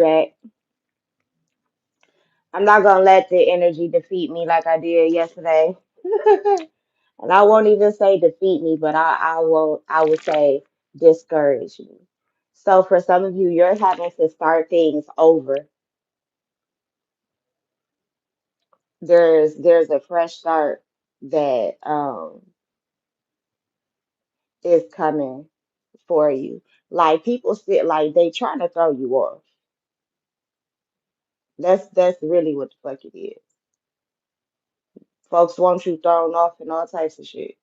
back. I'm not gonna let the energy defeat me like I did yesterday. And I won't even say defeat me, but I would say discourage me. So for some of you, you're having to start things over. There's a fresh start that is coming for you. Like people sit like they trying to throw you off. That's really what the fuck it is. Folks want you thrown off and all types of shit.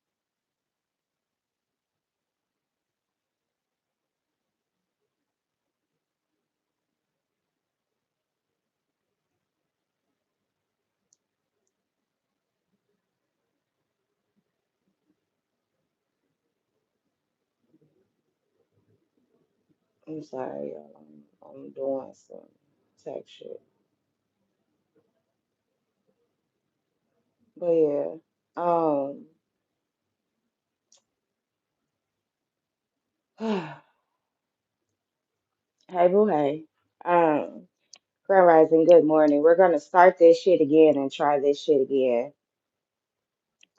I'm sorry, y'all. I'm doing some tech shit. But yeah. Hey boo hey. Um Grand Rising, good morning. We're gonna start this shit again and try this shit again.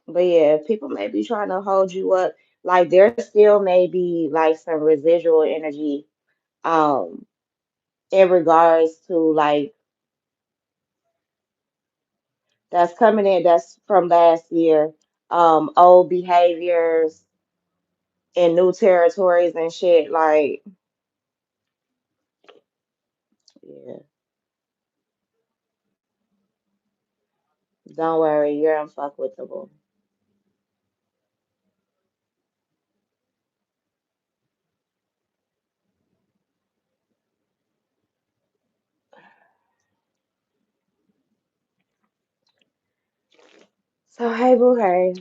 But yeah, people may be trying to hold you up. Like there still may be like some residual energy um in regards to like that's coming in that's from last year. Old behaviors in new territories and shit. Like, yeah, don't worry, you're unfuckwithable. So hey boo hey.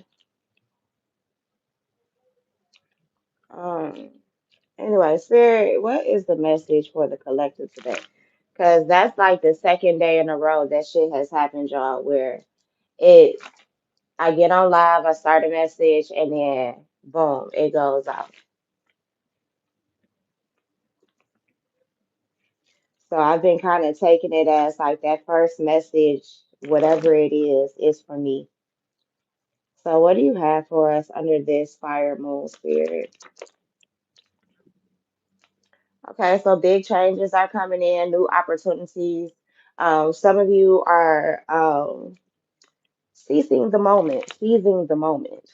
Um anyway, Spirit, what is the message for the collective today? Because that's like the second day in a row that shit has happened, y'all, where it I get on live, I start a message, and then boom, it goes out. So I've been kind of taking it as like that first message, whatever it is for me. So what do you have for us under this fire moon spirit? Okay, so big changes are coming in, new opportunities. Some of you are seizing the moment.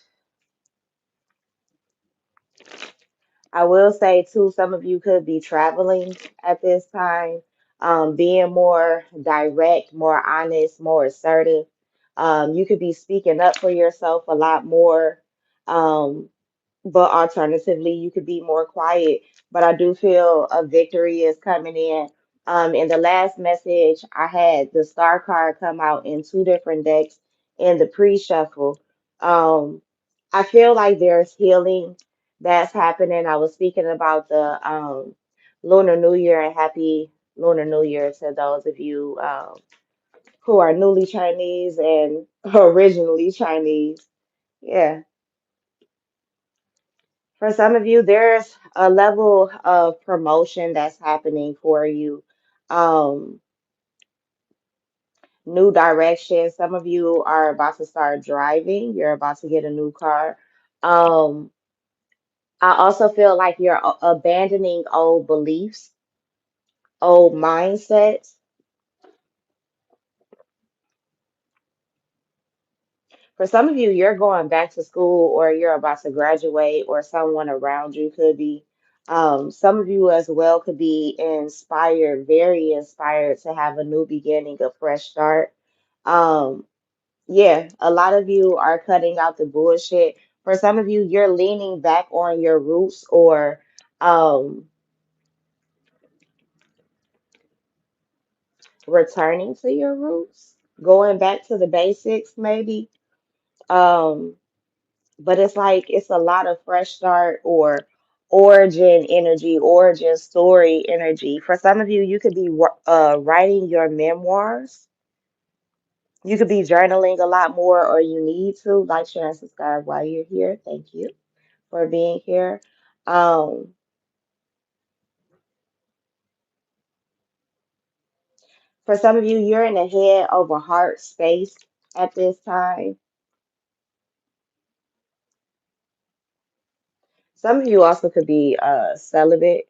I will say too, some of you could be traveling at this time, being more direct, more honest, more assertive. You could be speaking up for yourself a lot more. Um, but alternatively, you could be more quiet. But I do feel a victory is coming in. In the last message, I had the star card come out in two different decks in the pre-shuffle. Um, I feel like there's healing that's happening. I was speaking about the Lunar New Year and happy Lunar New Year to those of you who are newly Chinese and originally Chinese. Yeah. For some of you, there's a level of promotion that's happening for you. Um, New direction. Some of you are about to start driving. You're about to get a new car. Um, I also feel like you're abandoning old beliefs, old mindsets. For some of you, you're going back to school or you're about to graduate, or someone around you could be. Some of you as well could be inspired, very inspired to have a new beginning, a fresh start. Um, yeah, a lot of you are cutting out the bullshit. For some of you, you're leaning back on your roots or um, returning to your roots, going back to the basics, maybe. Um, but it's like it's a lot of fresh start or origin energy, origin story energy. For some of you, you could be writing your memoirs. You could be journaling a lot more, or you need to. Like, share, and subscribe while you're here. Thank you for being here. Um, For some of you, you're in a head over heart space at this time. Some of you also could be celibate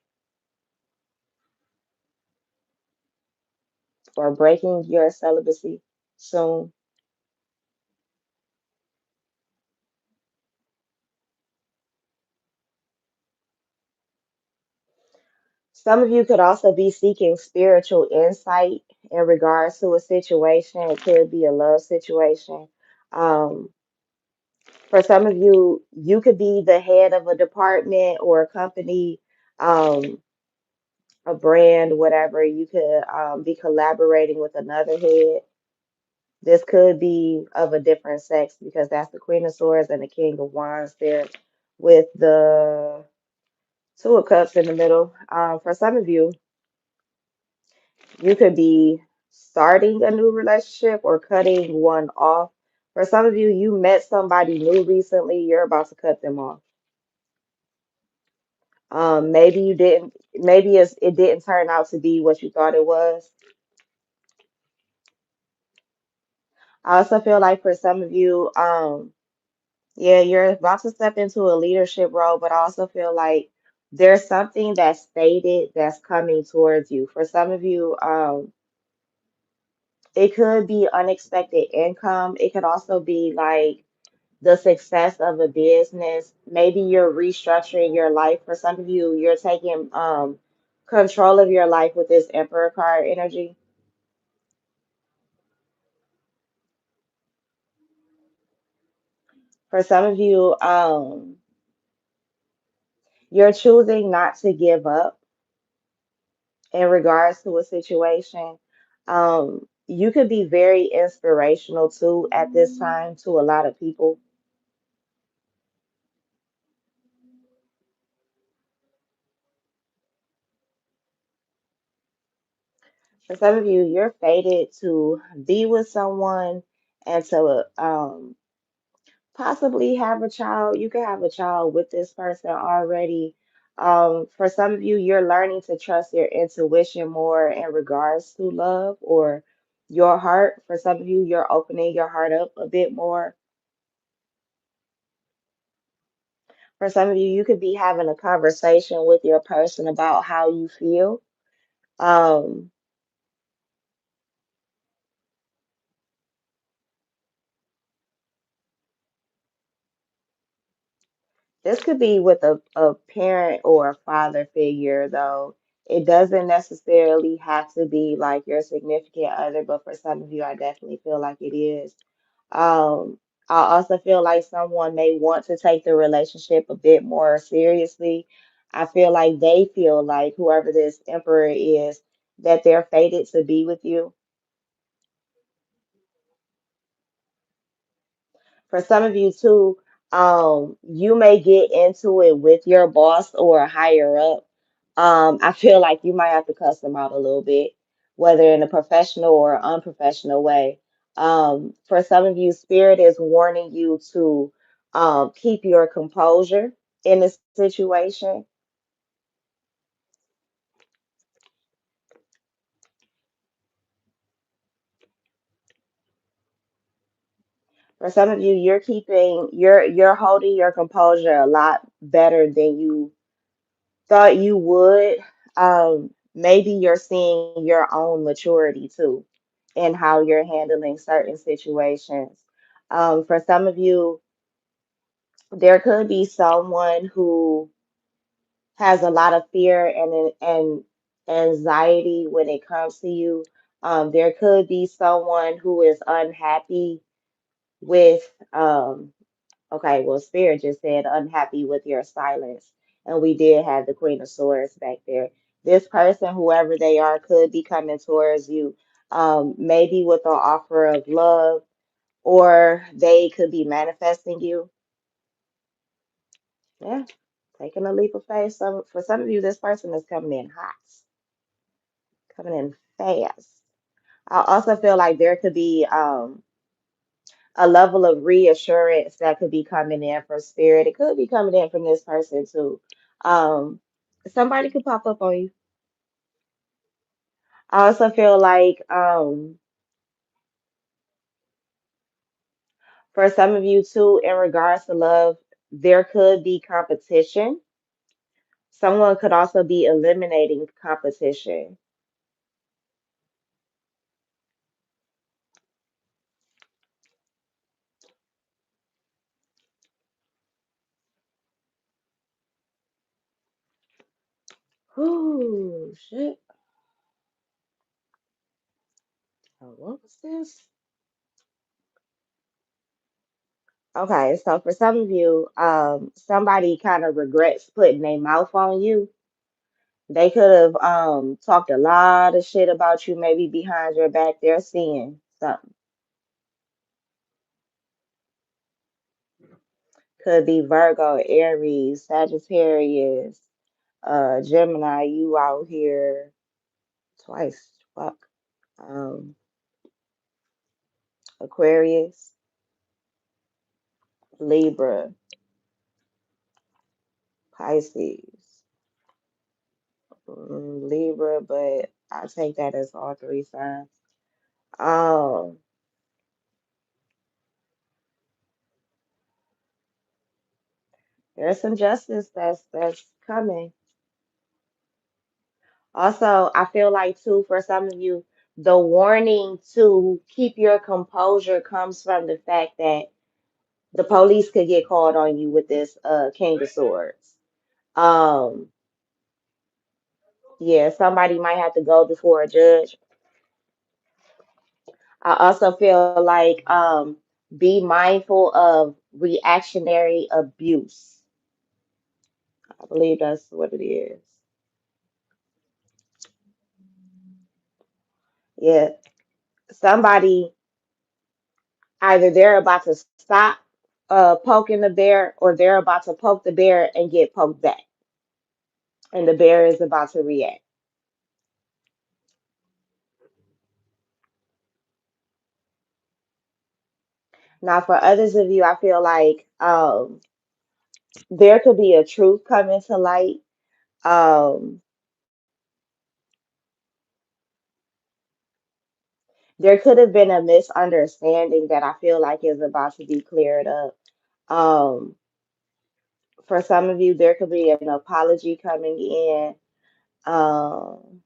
or breaking your celibacy soon. Some of you could also be seeking spiritual insight in regards to a situation. It could be a love situation. Um, for some of you, you could be the head of a department or a company, um, a brand, whatever. You could be collaborating with another head. This could be of a different sex because that's the Queen of Swords and the King of Wands there with the Two of Cups in the middle. For some of you, you could be starting a new relationship or cutting one off. For some of you, you met somebody new recently, you're about to cut them off. Maybe you didn't, maybe it didn't turn out to be what you thought it was. I also feel like for some of you, yeah, you're about to step into a leadership role, but I also feel like there's something that's stated that's coming towards you. For some of you, it could be unexpected income. It could also be like the success of a business. Maybe you're restructuring your life. For some of you, you're taking control of your life with this Emperor card energy. For some of you, you're choosing not to give up in regards to a situation. You could be very inspirational too at this time to a lot of people. For some of you, you're fated to be with someone and to possibly have a child. You could have a child with this person already. For some of you, you're learning to trust your intuition more in regards to love or your heart. For some of you, you're opening your heart up a bit more. For some of you, you could be having a conversation with your person about how you feel. Um, this could be with a parent or a father figure, though. It doesn't necessarily have to be like your significant other, but for some of you, I definitely feel like it is. I also feel like someone may want to take the relationship a bit more seriously. I feel like they feel like whoever this emperor is, that they're fated to be with you. For some of you too, you may get into it with your boss or a higher up. I feel like you might have to cuss them out a little bit, whether in a professional or unprofessional way. For some of you, spirit is warning you to keep your composure in this situation. For some of you, you're holding your composure a lot better than you thought you would. Maybe you're seeing your own maturity too in how you're handling certain situations. For some of you, there could be someone who has a lot of fear and anxiety when it comes to you. There could be someone who is unhappy with okay, well, Spirit just said unhappy with your silence. And we did have the Queen of Swords back there. This person, whoever they are, could be coming towards you, maybe with an offer of love, or they could be manifesting you. Yeah, taking a leap of faith. For some of you, this person is coming in hot, coming in fast. I also feel like there could be a level of reassurance that could be coming in from spirit. It could be coming in from this person too. Um, somebody could pop up on you. I also feel like for some of you too, in regards to love, there could be competition. Someone could also be eliminating competition. Ooh, shit. Oh, what was this? Okay, so for some of you, somebody kind of regrets putting their mouth on you. They could have talked a lot of shit about you, maybe behind your back. They're seeing something. Could be Virgo, Aries, Sagittarius, Gemini, you out here twice. Fuck. Um, Aquarius, Libra, Pisces, Libra, but I take that as all three signs. Um, there's some justice that's coming. Also, I feel like too, for some of you, the warning to keep your composure comes from the fact that the police could get called on you with this King of Swords. Um, yeah, somebody might have to go before a judge. I also feel like be mindful of reactionary abuse. I believe that's what it is. Yeah, somebody either they're about to stop poking the bear or they're about to poke the bear and get poked back, and the bear is about to react. Now, for others of you, I feel like there could be a truth coming to light. Um, there could have been a misunderstanding that I feel like is about to be cleared up. Um, for some of you, there could be an apology coming in. Um,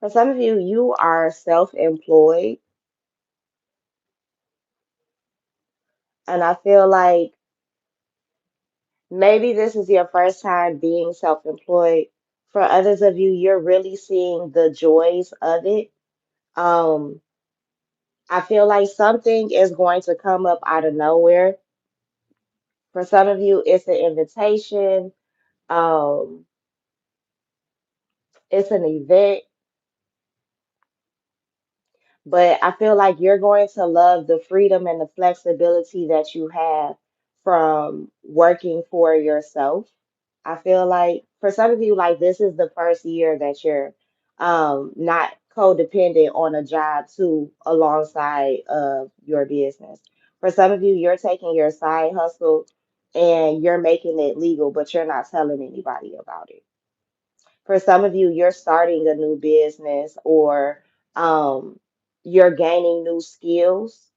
for some of you, you are self-employed, and I feel like maybe this is your first time being self-employed. For others of you, you're really seeing the joys of it. Um, I feel like something is going to come up out of nowhere. For some of you, it's an invitation, um, it's an event, but I feel like you're going to love the freedom and the flexibility that you have from working for yourself. I feel like for some of you, like this is the first year that you're not codependent on a job too alongside of your business. For some of you, you're taking your side hustle and you're making it legal, but you're not telling anybody about it. For some of you, you're starting a new business or you're gaining new skills.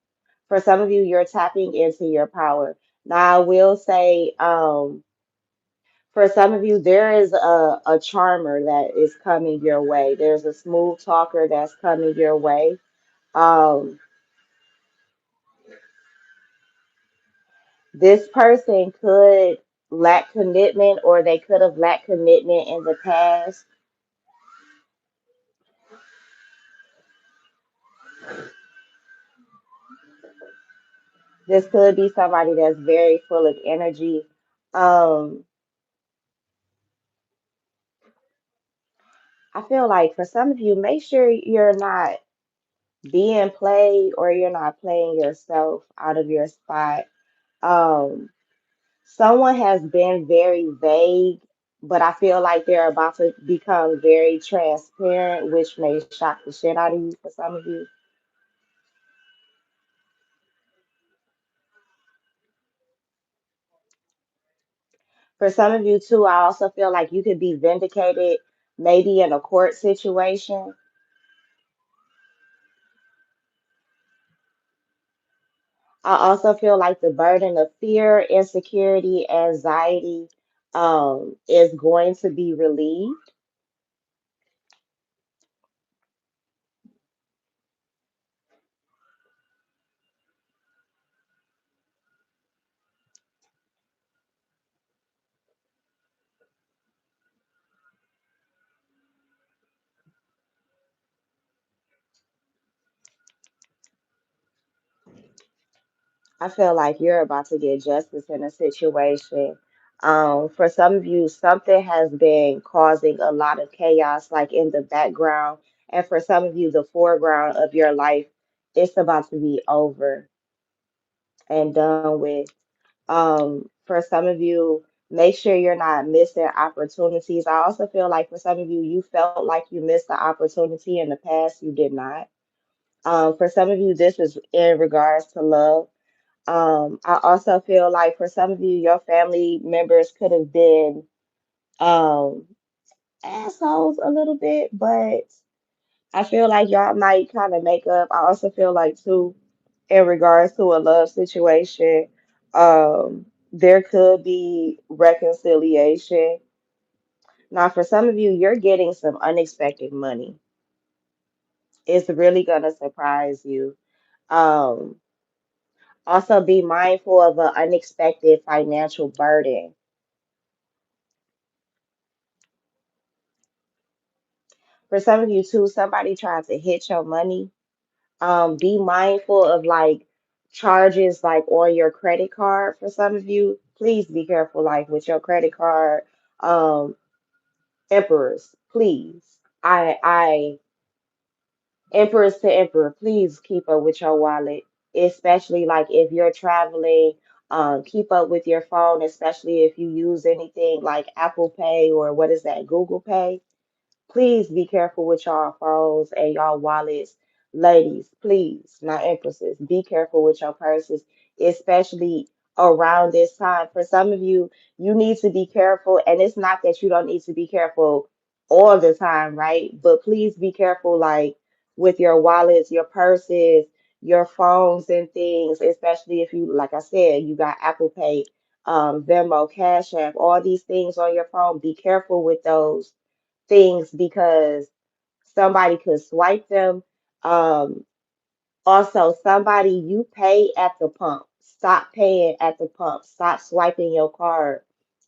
For some of you, you're tapping into your power. Now, I will say, for some of you, there is a charmer that is coming your way. There's a smooth talker that's coming your way. Um, this person could lack commitment or they could have lacked commitment in the past. This could be somebody that's very full of energy. Um, I feel like for some of you, make sure you're not being played or you're not playing yourself out of your spot. Um, Someone has been very vague, but I feel like they're about to become very transparent, which may shock the shit out of you for some of you. For some of you too, I also feel like you could be vindicated maybe in a court situation. I also feel like the burden of fear, insecurity, anxiety is going to be relieved. I feel like you're about to get justice in a situation. For some of you, something has been causing a lot of chaos, like in the background. And for some of you, the foreground of your life, it's about to be over and done with. For some of you, make sure you're not missing opportunities. I also feel like for some of you, you felt like you missed the opportunity in the past, you did not. For some of you, this is in regards to love. I also feel like for some of you, your family members could have been um, assholes a little bit, but I feel like y'all might kind of make up. I also feel like, too, in regards to a love situation, there could be reconciliation. Now, for some of you, you're getting some unexpected money. It's really going to surprise you. Um, Also, be mindful of an unexpected financial burden. For some of you too, somebody tries to hit your money. Be mindful of like charges like on your credit card. For some of you, please be careful like with your credit card. Um, emperors, please. I emperors to emperor, please keep up with your wallet, especially like if you're traveling. Keep up with your phone, especially if you use anything like Apple Pay or what is that, Google Pay. Please be careful with y'all phones and y'all wallets. Ladies, please, not empresses, be careful with your purses, especially around this time. For some of you, you need to be careful, and it's not that you don't need to be careful all the time, right? But please be careful, like with your wallets, your purses, your phones, and things, especially if you, like I said, you got Apple Pay, Venmo, Cash App, all these things on your phone. Be careful with those things because somebody could swipe them. Um, Also, somebody you pay at the pump. Stop paying at the pump. Stop swiping your card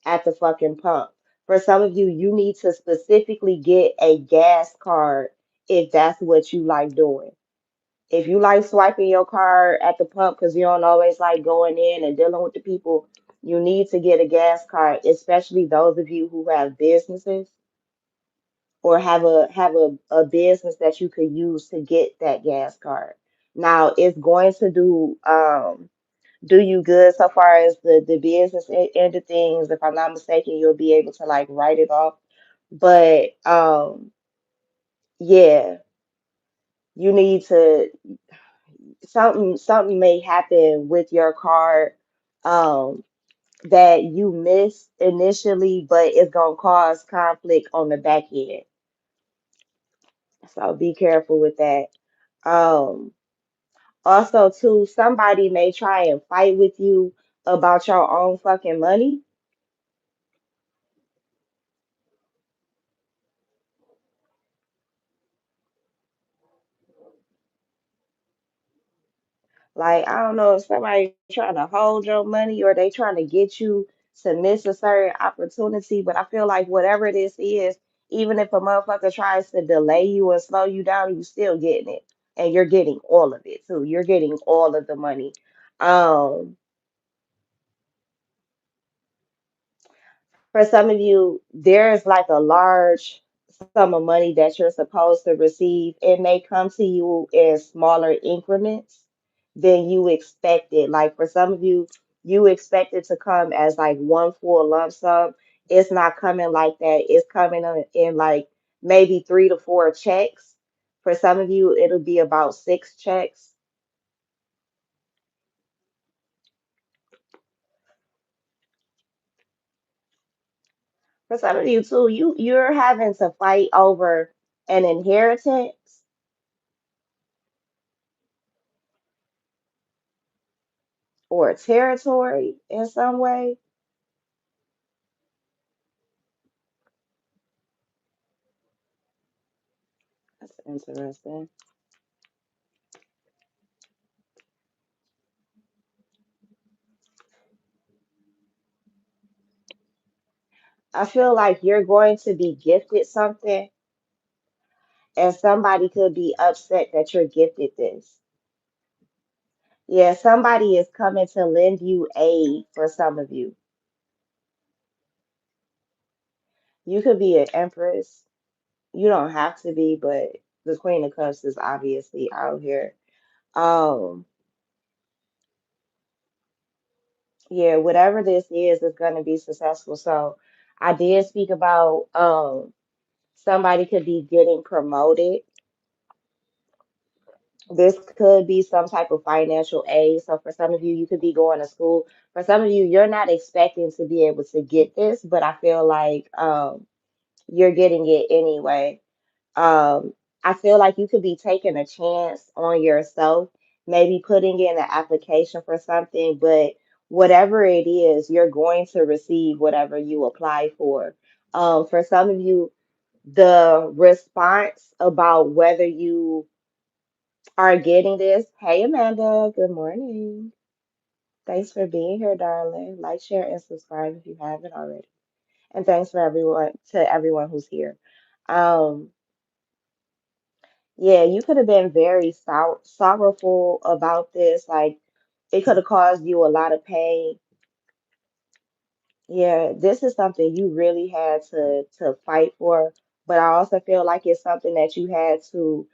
at the fucking pump. For some of you, you need to specifically get a gas card if that's what you like doing. If you like swiping your card at the pump because you don't always like going in and dealing with the people, you need to get a gas card, especially those of you who have businesses or have a business that you could use to get that gas card. Now it's going to do you good so far as the business end of things. If I'm not mistaken, you'll be able to like write it off. But yeah, you need to something may happen with your card um that you missed initially, but it's gonna cause conflict on the back end. So be careful with that. Um, Also, too, somebody may try and fight with you about your own fucking money. Like, I don't know if somebody trying to hold your money or they trying to get you to miss a certain opportunity, but I feel like whatever this is, even if a motherfucker tries to delay you or slow you down, you still getting it. And you're getting all of it too. You're getting all of the money. Um, For some of you, there's like a large sum of money that you're supposed to receive. It may come to you in smaller increments than you expected. Like for some of you, you expect it to come as like one full lump sum. It's not coming like that. It's coming in like maybe 3 to 4 checks. For some of you, it'll be about 6 checks. For some of you too, you're having to fight over an inheritance or territory in some way. That's interesting. I feel like you're going to be gifted something, and somebody could be upset that you're gifted this. Yeah, somebody is coming to lend you aid for some of you. You could be an empress. You don't have to be, but the Queen of Cups is obviously out here. Um, yeah, whatever this is going to be successful. So I did speak about somebody could be getting promoted. This could be some type of financial aid. So for some of you, you could be going to school. For some of you, you're not expecting to be able to get this, but I feel like you're getting it anyway. Um, I feel like you could be taking a chance on yourself, maybe putting in an application for something, but whatever it is, you're going to receive whatever you apply for. For some of you, the response about whether you are getting this, hey Amanda, good morning. Thanks for being here, darling. Like, share, and subscribe if you haven't already. And thanks for everyone who's here. Um, Yeah, you could have been very sorrowful about this. Like, it could have caused you a lot of pain. Yeah, this is something you really had to fight for, but I also feel like it's something that you had to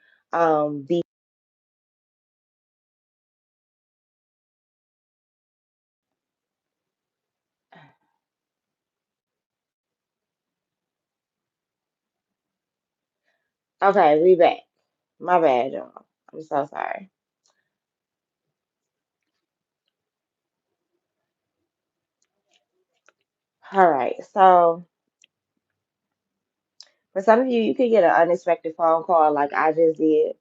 be okay, we back. My bad, y'all. I'm so sorry. All right, so for some of you, you could get an unexpected phone call like I just did.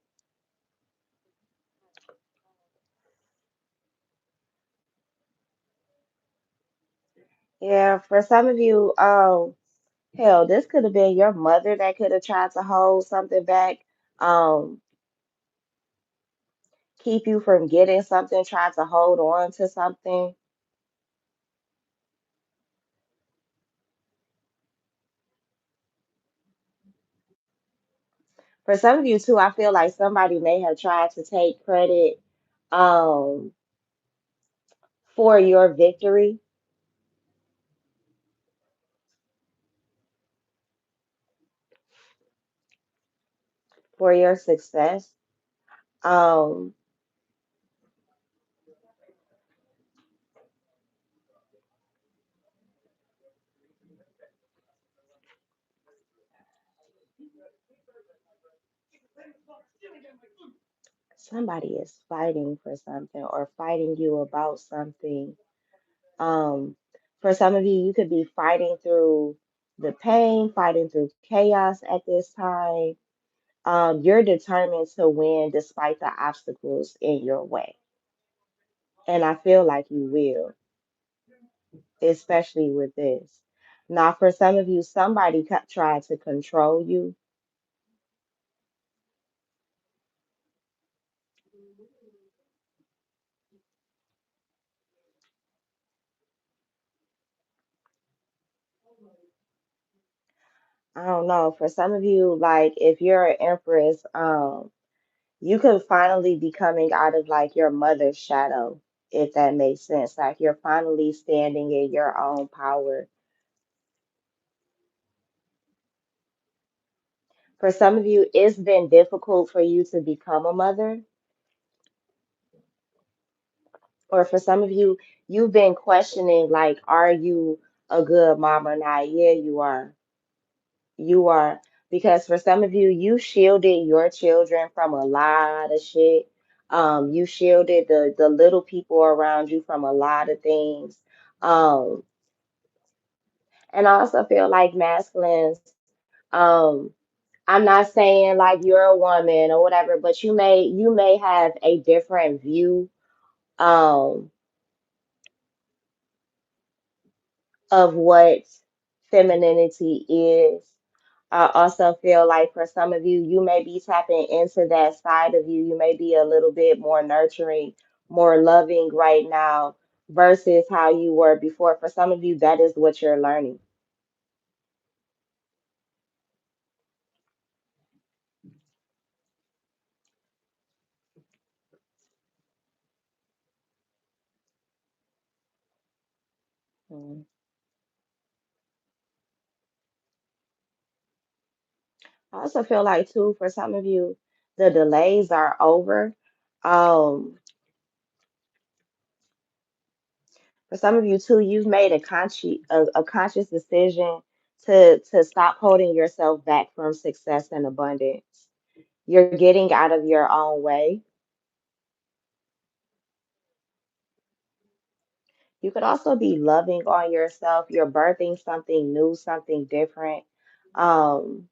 Yeah, for some of you, hell, this could have been your mother that could have tried to hold something back, um, keep you from getting something, try to hold on to something. For some of you too, I feel like somebody may have tried to take credit um for your victory, for your success. Um, somebody is fighting for something or fighting you about something. Um, for some of you, you could be fighting through the pain, fighting through chaos at this time. You're determined to win despite the obstacles in your way. And I feel like you will, especially with this. Now, for some of you, somebody tried to control you. I don't know. For some of you, like if you're an empress, you could finally be coming out of like your mother's shadow, if that makes sense. Like you're finally standing in your own power. For some of you, it's been difficult for you to become a mother. Or for some of you, you've been questioning, like, are you a good mom or not? Yeah, you are. You are. Because for some of you, you shielded your children from a lot of shit. You shielded the little people around you from a lot of things. Um, And I also feel like masculines, um, I'm not saying like you're a woman or whatever, but you may have a different view um of what femininity is. I also feel like for some of you, you may be tapping into that side of you. You may be a little bit more nurturing, more loving right now versus how you were before. For some of you, that is what you're learning. Mm. I also feel like too, for some of you, the delays are over. Um, for some of you too, you've made a conscious decision to stop holding yourself back from success and abundance. You're getting out of your own way. You could also be loving on yourself. You're birthing something new, something different. Um,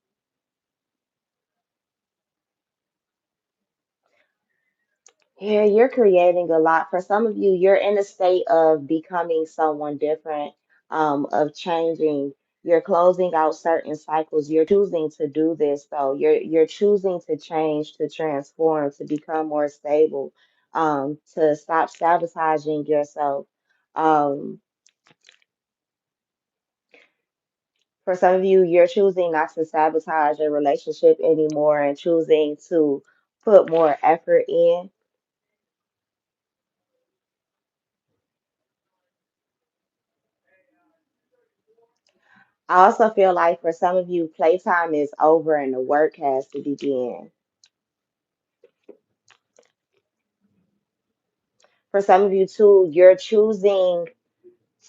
yeah, you're creating a lot. For some of you, you're in a state of becoming someone different, of changing. You're closing out certain cycles. You're choosing to do this, though. You're choosing to change, to transform, to become more stable, to stop sabotaging yourself. Um, For some of you, you're choosing not to sabotage a relationship anymore and choosing to put more effort in. I also feel like for some of you, playtime is over and the work has to begin. For some of you, too, you're choosing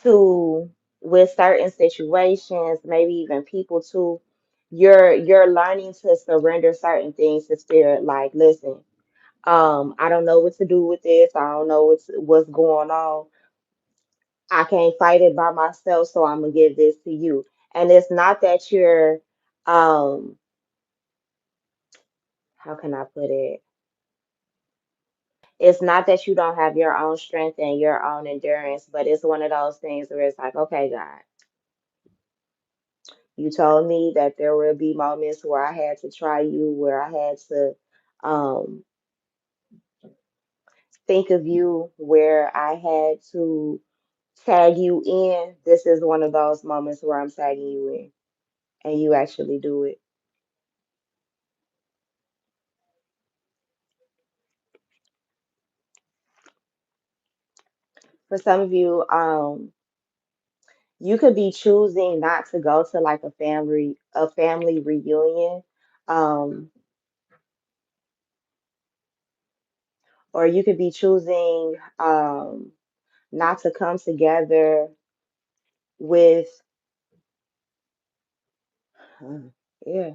to, with certain situations, maybe even people, too, you're learning to surrender certain things to spirit. Like, listen, I don't know what to do with this. I don't know what's going on. I can't fight it by myself, so I'm gonna give this to you. And it's not that you're, um, how can I put it? It's not that you don't have your own strength and your own endurance, but it's one of those things where it's like, okay, God, you told me that there will be moments where I had to try you, where I had to um, think of you, where I had to tag you in. This is one of those moments where I'm tagging you in, and you actually do it. For some of you, you could be choosing not to go to like a family reunion, um, or you could be choosing not to come together with yeah.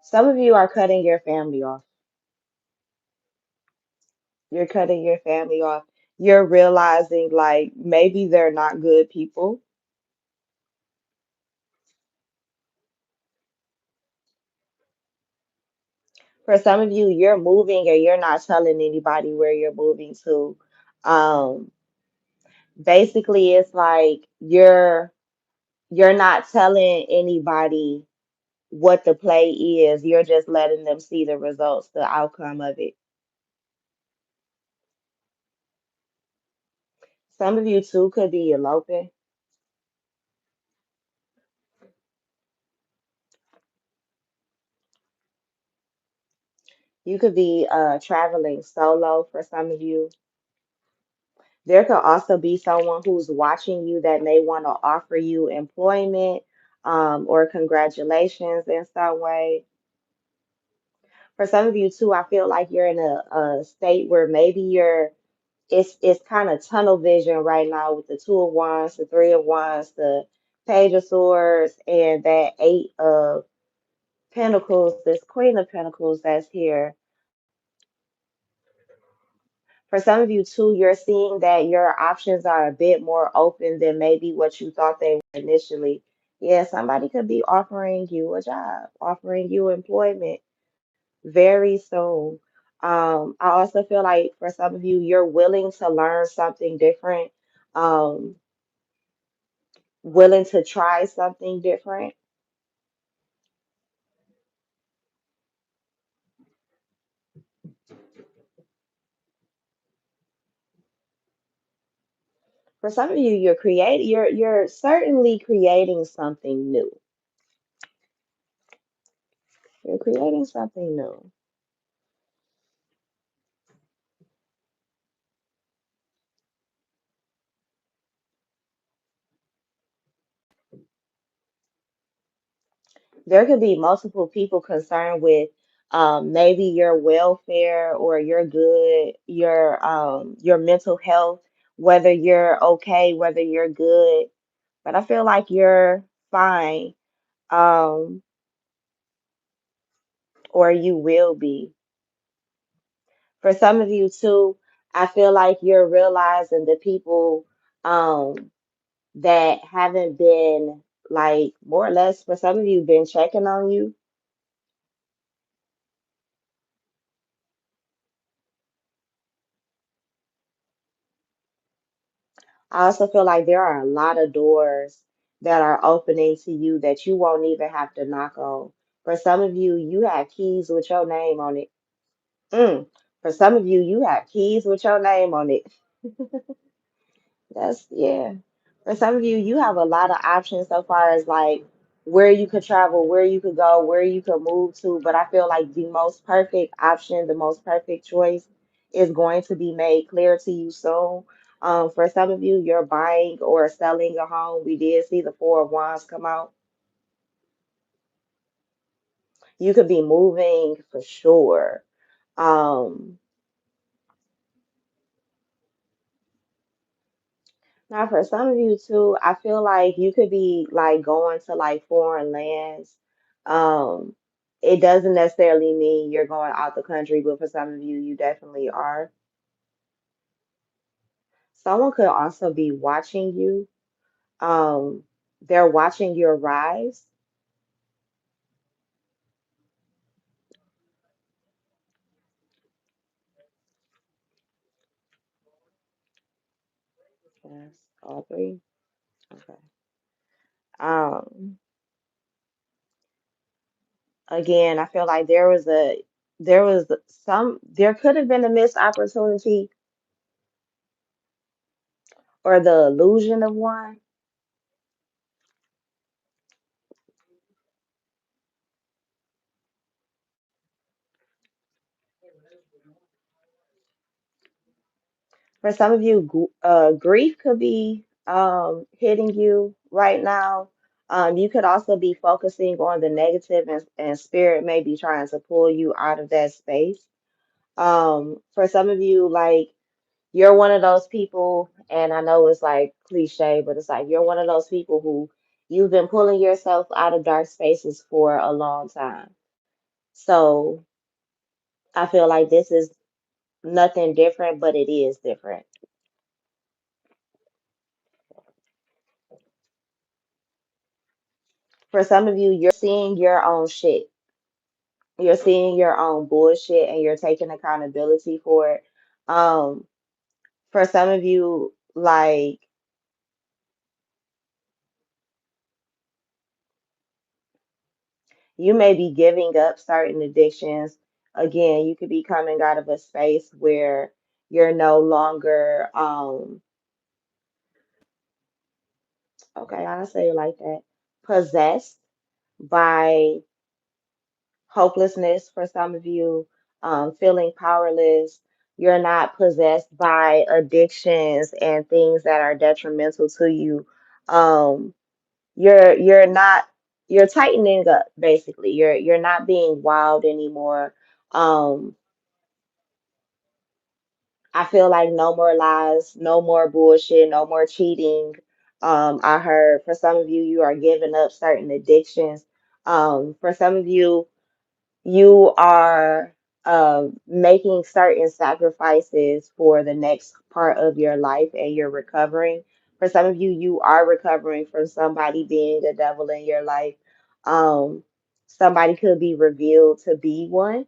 Some of you are cutting your family off. You're cutting your family off. You're realizing like maybe they're not good people. For some of you, you're moving and you're not telling anybody where you're moving to. Um, Basically, it's like you're not telling anybody what the play is. You're just letting them see the results, the outcome of it. Some of you too could be eloping. You could be traveling solo for some of you. There could also be someone who's watching you that may want to offer you employment, or congratulations in some way. For some of you too, I feel like you're in a state where maybe it's kind of tunnel vision right now with the two of wands, the three of wands, the page of swords, and that eight of pentacles, this queen of pentacles that's here. For some of you too, you're seeing that your options are a bit more open than maybe what you thought they were initially. Yeah, somebody could be offering you a job, offering you employment very soon. I also feel like for some of you, you're willing to learn something different, um, willing to try something different. For some of you, you're certainly creating something new. You're creating something new. There could be multiple people concerned with maybe your welfare or your mental health, whether you're okay, whether you're good. But I feel like you're fine, um, or you will be. For some of you too, I feel like you're realizing the people um that haven't been like more or less for some of you been checking on you. I also feel like there are a lot of doors that are opening to you that you won't even have to knock on. For some of you, you have keys with your name on it. Mm. For some of you, you have keys with your name on it. That's, yeah. For some of you, you have a lot of options so far as like where you could travel, where you could go, where you could move to. But I feel like the most perfect option, the most perfect choice is going to be made clear to you soon. For some of you, you're buying or selling a home. We did see the Four of Wands come out. You could be moving for sure. Um, Now, for some of you too, I feel like you could be like going to like foreign lands. Um, it doesn't necessarily mean you're going out the country, but for some of you, you definitely are. Someone could also be watching you. Um, they're watching your rise. Yes, all three. Okay. Um, Again, I feel like there could have been a missed opportunity or the illusion of one. For some of you, grief could be hitting you right now. You could also be focusing on the negative, and spirit may be trying to pull you out of that space. For some of you, like you're one of those people, and I know it's like cliche, but it's like you're one of those people who you've been pulling yourself out of dark spaces for a long time. So I feel like this is nothing different, but it is different. For some of you, you're seeing your own shit. You're seeing your own bullshit and you're taking accountability for it. Um, for some of you, like you may be giving up certain addictions. Again, you could be coming out of a space where you're no longer, okay, I'll say it like that, possessed by hopelessness for some of you, feeling powerless. You're not possessed by addictions and things that are detrimental to you. Um, you're not you're tightening up basically. You're not being wild anymore. Um, I feel like no more lies, no more bullshit, no more cheating. I heard for some of you, you are giving up certain addictions. For some of you, you are. making certain sacrifices for the next part of your life and you're recovering. For some of you, you are recovering from somebody being a devil in your life. Um, Somebody could be revealed to be one.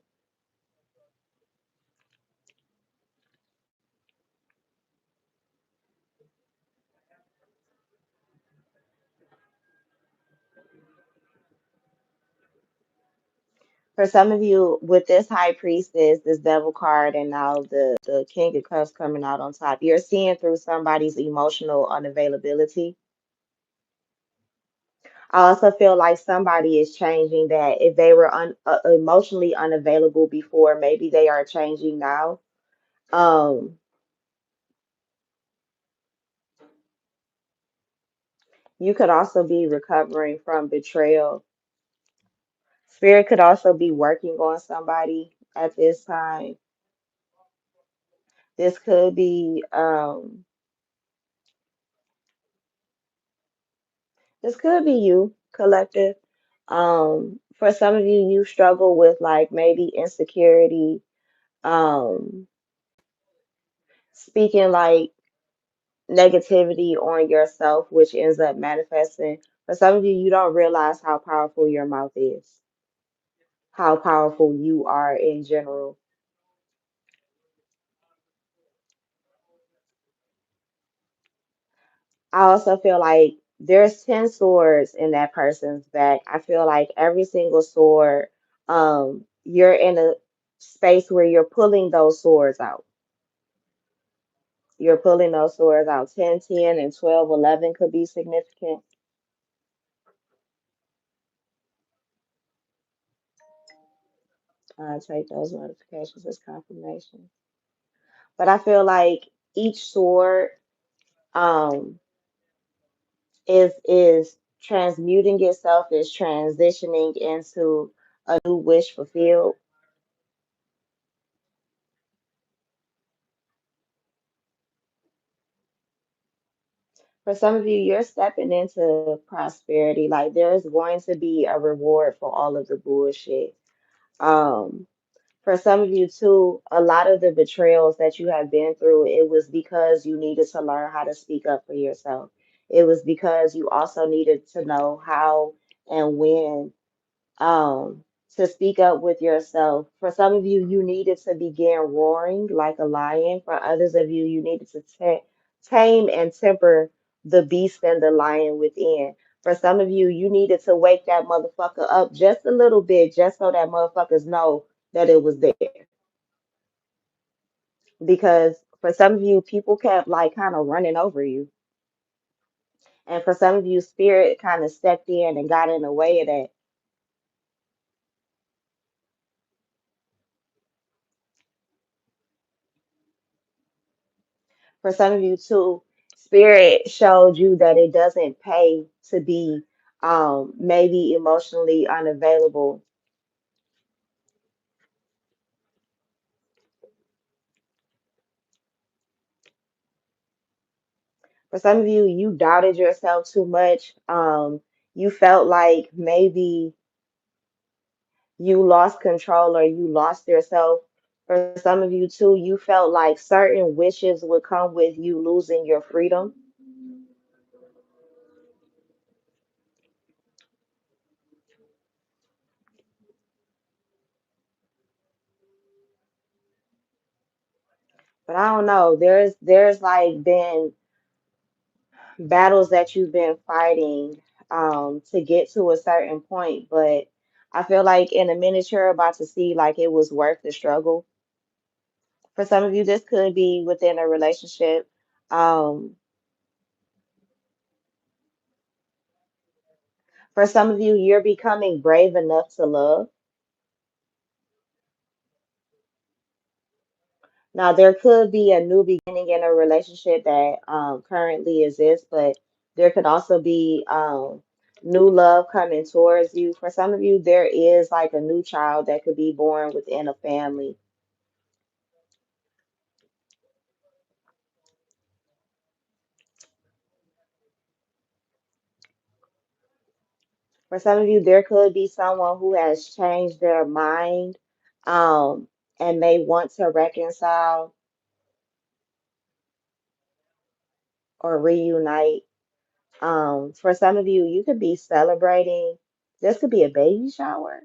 For some of you, with this high priestess, this devil card, and now the king of cups coming out on top, you're seeing through somebody's emotional unavailability. I also feel like somebody is changing that. If they were emotionally unavailable before, maybe they are changing now. Um, you could also be recovering from betrayal. Spirit could also be working on somebody at this time. This could be this could be you, collective. For some of you, you struggle with like maybe insecurity, um, speaking like negativity on yourself, which ends up manifesting. For some of you, you don't realize how powerful your mouth is, how powerful you are in general. I also feel like there's 10 swords in that person's back. I feel like every single sword, you're in a space where you're pulling those swords out. You're pulling those swords out. 10, 10, and 12, 11 could be significant. Take those notifications as confirmation. But I feel like each sword um is transmuting itself, is transitioning into a new wish fulfilled. For some of you, you're stepping into prosperity. Like there's going to be a reward for all of the bullshit. Um, for some of you too, a lot of the betrayals that you have been through, it was because you needed to learn how to speak up for yourself. It was because you also needed to know how and when to speak up with yourself. For some of you, you needed to begin roaring like a lion. For others of you, you needed to tame and temper the beast and the lion within. For some of you, you needed to wake that motherfucker up just a little bit, just so that motherfuckers know that it was there. Because for some of you, people kept like kind of running over you. And for some of you, spirit kind of stepped in and got in the way of that. For some of you too, spirit showed you that it doesn't pay to be maybe emotionally unavailable. For some of you, you doubted yourself too much. You felt like maybe you lost control or you lost yourself. For some of you too, you felt like certain wishes would come with you losing your freedom. But I don't know. There's like been battles that you've been fighting to get to a certain point, but I feel like in a minute you're about to see like it was worth the struggle. For some of you, this could be within a relationship. Um, for some of you, you're becoming brave enough to love. Now, there could be a new beginning in a relationship that currently exists, but there could also be new love coming towards you. For some of you, there is like a new child that could be born within a family. For some of you, there could be someone who has changed their mind. and may want to reconcile or reunite. For some of you, you could be celebrating. This could be a baby shower.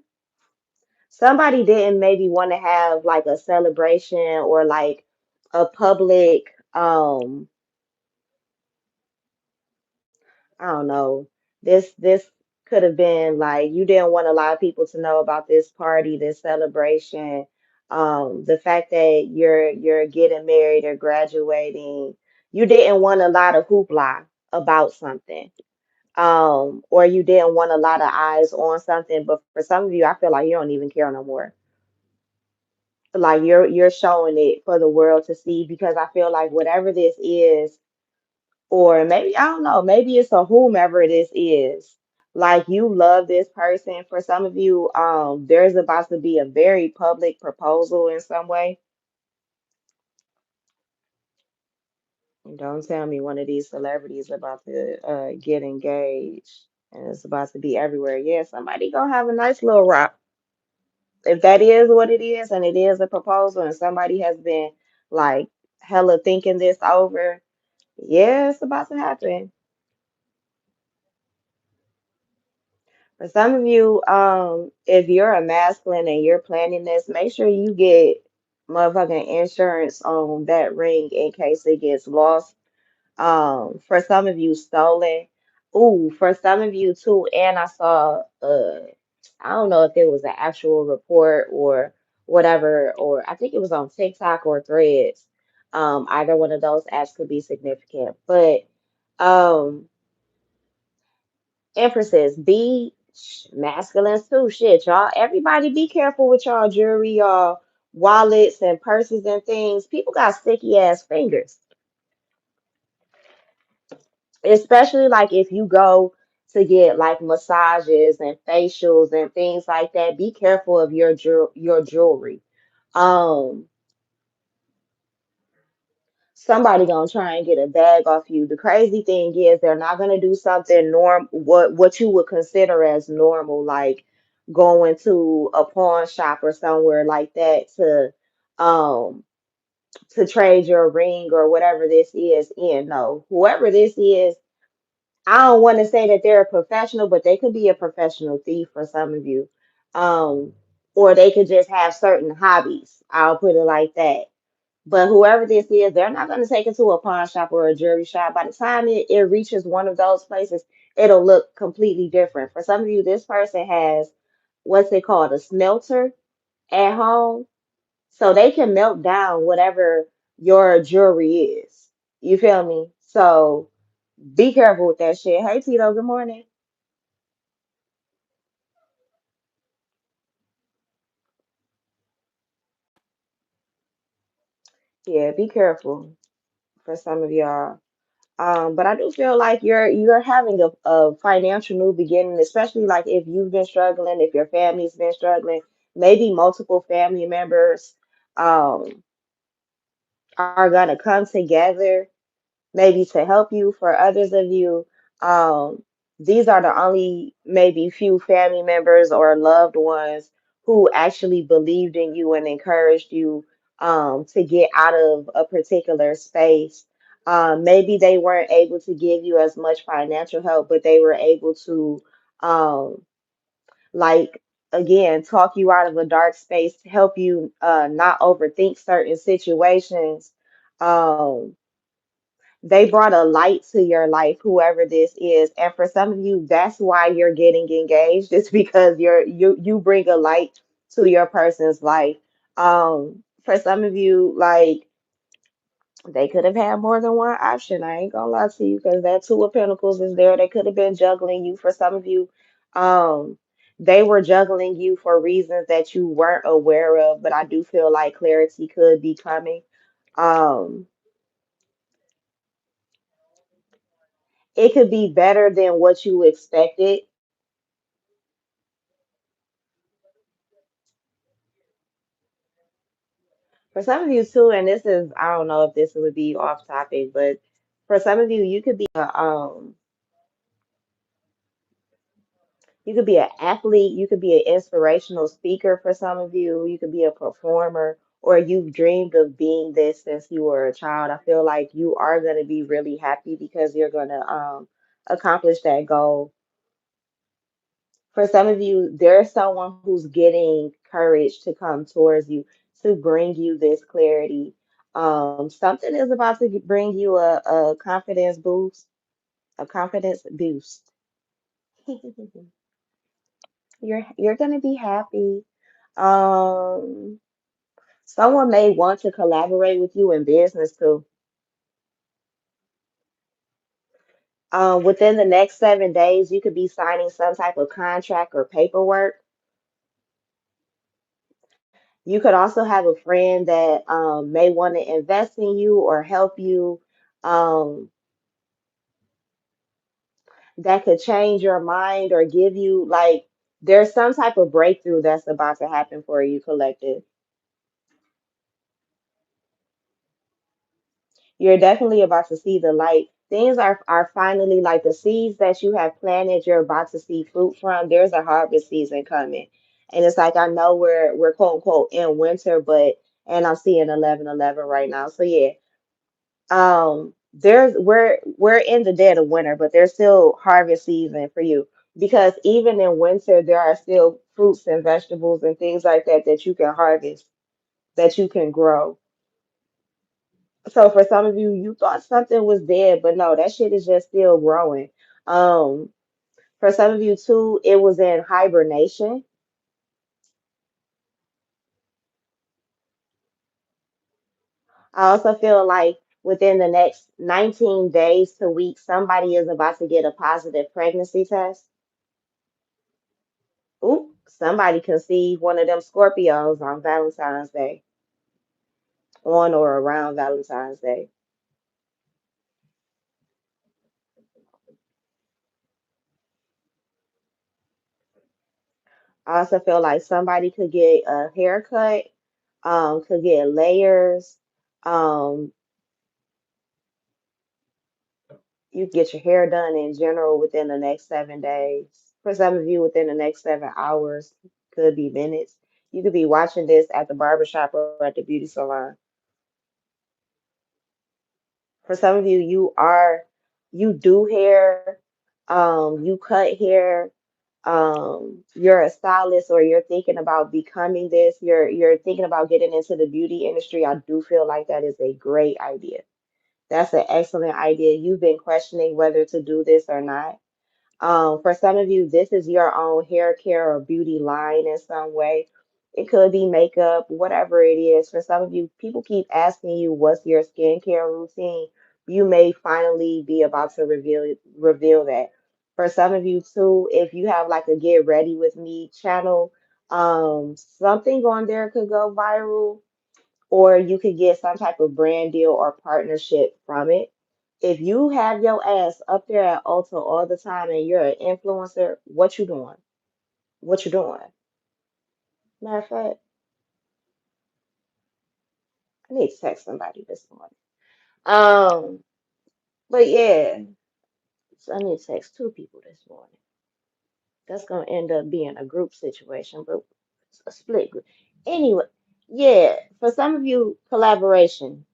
Somebody didn't maybe want to have like a celebration or like a public, I don't know. This could have been like you didn't want a lot of people to know about this party, this celebration. The fact that you're getting married or graduating. You didn't want a lot of hoopla about something. Or you didn't want a lot of eyes on something, but for some of you, I feel like you don't even care no more. Like you're showing it for the world to see because I feel like whatever this is, or maybe I don't know, maybe it's a whomever this is. Like you love this person. For some of you, there's about to be a very public proposal in some way. And don't tell me one of these celebrities about to get engaged and it's about to be everywhere. Yeah, somebody gonna have a nice little rock. If that is what it is and it is a proposal and somebody has been like hella thinking this over, yeah, it's about to happen. For some of you, if you're a masculine and you're planning this, make sure you get motherfucking insurance on that ring in case it gets lost. For some of you, stolen. Ooh, for some of you too, and I saw I don't know if it was an actual report or whatever, or I think it was on TikTok or Threads. Either one of those apps could be significant. But um Empresses, be masculines too. Shit, y'all. Everybody be careful with y'all jewelry, y'all wallets and purses and things. People got sticky ass fingers. Especially like if you go to get like massages and facials and things like that. Be careful of your jewelry. Um, Somebody gonna try and get a bag off you. The crazy thing is they're not gonna do something what you would consider as normal, like going to a pawn shop or somewhere like that um to trade your ring or whatever this is in. No, whoever this is, I don't want to say that they're a professional, but they could be a professional thief for some of you. Um, or they could just have certain hobbies. I'll put it like that. But whoever this is, they're not going to take it to a pawn shop or a jewelry shop. By the time it reaches one of those places, it'll look completely different. For some of you, this person has what's it called, a smelter at home. So they can melt down whatever your jewelry is. You feel me? So be careful with that shit. Hey, Tito, good morning. Yeah, be careful for some of y'all. But I do feel like you're having a financial new beginning, especially like if you've been struggling, if your family's been struggling, maybe multiple family members um are gonna come together maybe to help you. For others of you, these are the only maybe few family members or loved ones who actually believed in you and encouraged you to get out of a particular space. Maybe they weren't able to give you as much financial help, but they were able to, um, like, again, talk you out of a dark space, help you not overthink certain situations. Um, they brought a light to your life, whoever this is. And for some of you, that's why you're getting engaged. It's because you bring a light to your person's life. For some of you, like they could have had more than one option. I ain't gonna lie to you, because that two of pentacles is there. They could have been juggling you. For some of you, um, they were juggling you for reasons that you weren't aware of, but I do feel like clarity could be coming. Um, it could be better than what you expected. For some of you too, and this is, I don't know if this would be off topic, but for some of you, you could be an athlete, you could be an inspirational speaker for some of you, you could be a performer, or you've dreamed of being this since you were a child, I feel like you are going to be really happy because you're going to accomplish that goal. For some of you, there's someone who's getting courage to come towards you to bring you this clarity. Something is about to bring you a confidence boost, a confidence boost. You're gonna be happy. Um, Someone may want to collaborate with you in business too. Within the next 7 days, you could be signing some type of contract or paperwork. You could also have a friend that may want to invest in you or help you, um, that could change your mind or give you like there's some type of breakthrough that's about to happen for you, collective. You're definitely about to see the light. Things are finally like the seeds that you have planted, you're about to see fruit from. There's a harvest season coming. And it's like I know we're quote unquote in winter, but and I'm seeing 11:11 right now. So yeah, there's we're in the dead of winter, but there's still harvest season for you because even in winter there are still fruits and vegetables and things like that that you can harvest, that you can grow. So for some of you, you thought something was dead, but no, that shit is just still growing. Um, for some of you too, it was in hibernation. I also feel like within the next 19 days to weeks, somebody is about to get a positive pregnancy test. Oop, somebody conceived one of them Scorpios on Valentine's Day, on or around Valentine's Day. I also feel like somebody could get a haircut, could get layers. Um, you get your hair done in general within the next 7 days. For some of you, within the next 7 hours, could be minutes. You could be watching this at the barbershop or at the beauty salon. For some of you, you do hair, you cut hair, you're a stylist or you're thinking about becoming this, you're thinking about getting into the beauty industry. I do feel like that is a great idea. That's an excellent idea. You've been questioning whether to do this or not. For some of you, this is your own hair care or beauty line in some way. It could be makeup, whatever it is. For some of you, people keep asking you, what's your skincare routine? You may finally be about to reveal that. For some of you too, if you have like a get ready with me channel, something on there could go viral or you could get some type of brand deal or partnership from it. If you have your ass up there at Ulta all the time and you're an influencer, what you doing? What you doing? Matter of fact, I need to text somebody this morning. Um, but yeah, so I need to text two people this morning. That's gonna end up being a group situation, but it's a split group. Anyway, yeah, for some of you, collaboration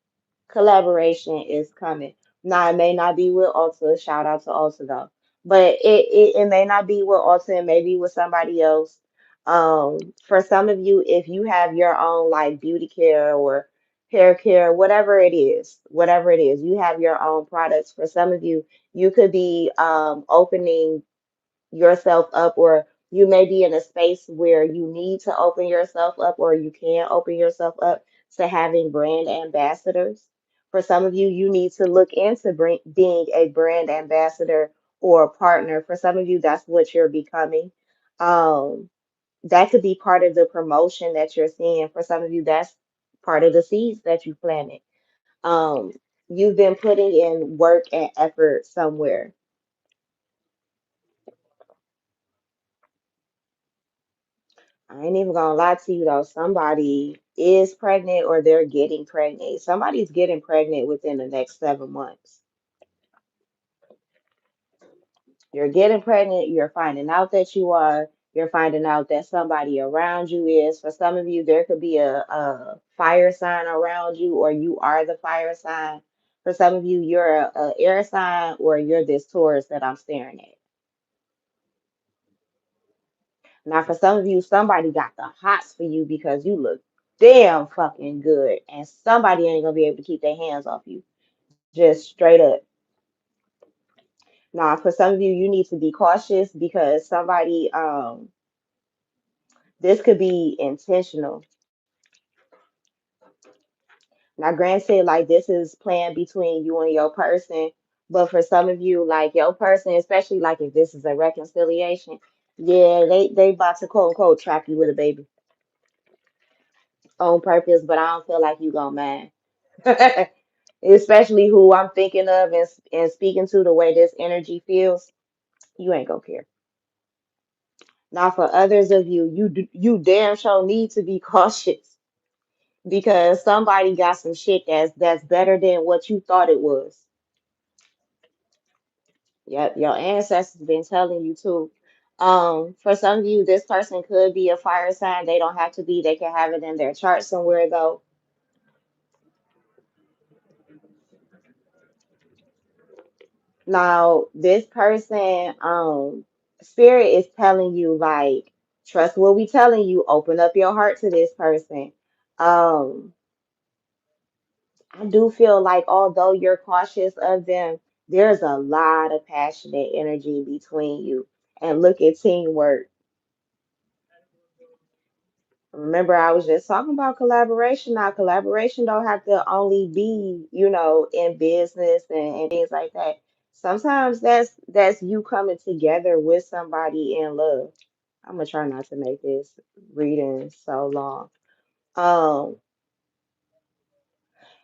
is coming. Now it may not be with Ulta, shout out to Ulta though, but it may not be with Ulta, it may be with somebody else. For some of you, if you have your own like beauty care or hair care, whatever it is, you have your own products. For some of you, you could be opening yourself up, or you may be in a space where you need to open yourself up, or you can open yourself up to having brand ambassadors. For some of you, you need to look into being a brand ambassador or a partner. For some of you, that's what you're becoming. Um, that could be part of the promotion that you're seeing. For some of you, that's part of the seeds that you planted. Um, you've been putting in work and effort somewhere. I ain't even gonna lie to you though. Somebody is pregnant or they're getting pregnant. Somebody's getting pregnant within the next 7 months. You're getting pregnant, you're finding out that you are. You're finding out that somebody around you is. For some of you, there could be a fire sign around you, or you are the fire sign. For some of you, you're a air sign, or you're this Taurus that I'm staring at. Now, for some of you, somebody got the hots for you because you look damn fucking good, and somebody ain't gonna be able to keep their hands off you. Just straight up. Now, for some of you, you need to be cautious because somebody, this could be intentional. Now, granted, like this is planned between you and your person, but for some of you, like your person, especially like if this is a reconciliation, yeah, they about to quote unquote trap you with a baby on purpose, but I don't feel like you gonna mind. Especially who I'm thinking of and speaking to the way this energy feels, you ain't gonna care. Now, for others of you, you damn sure need to be cautious because somebody got some shit that's better than what you thought it was. Yep, your ancestors been telling you too. For some of you, this person could be a fire sign. They don't have to be. They can have it in their chart somewhere though. Now, this person, spirit is telling you like, trust what we telling you. Open up your heart to this person. Um, I do feel like although you're cautious of them, there's a lot of passionate energy between you. And look at teamwork. Remember, I was just talking about collaboration. Now, collaboration don't have to only be, in business and things like that. Sometimes that's you coming together with somebody in love. I'm gonna try not to make this reading so long. Um,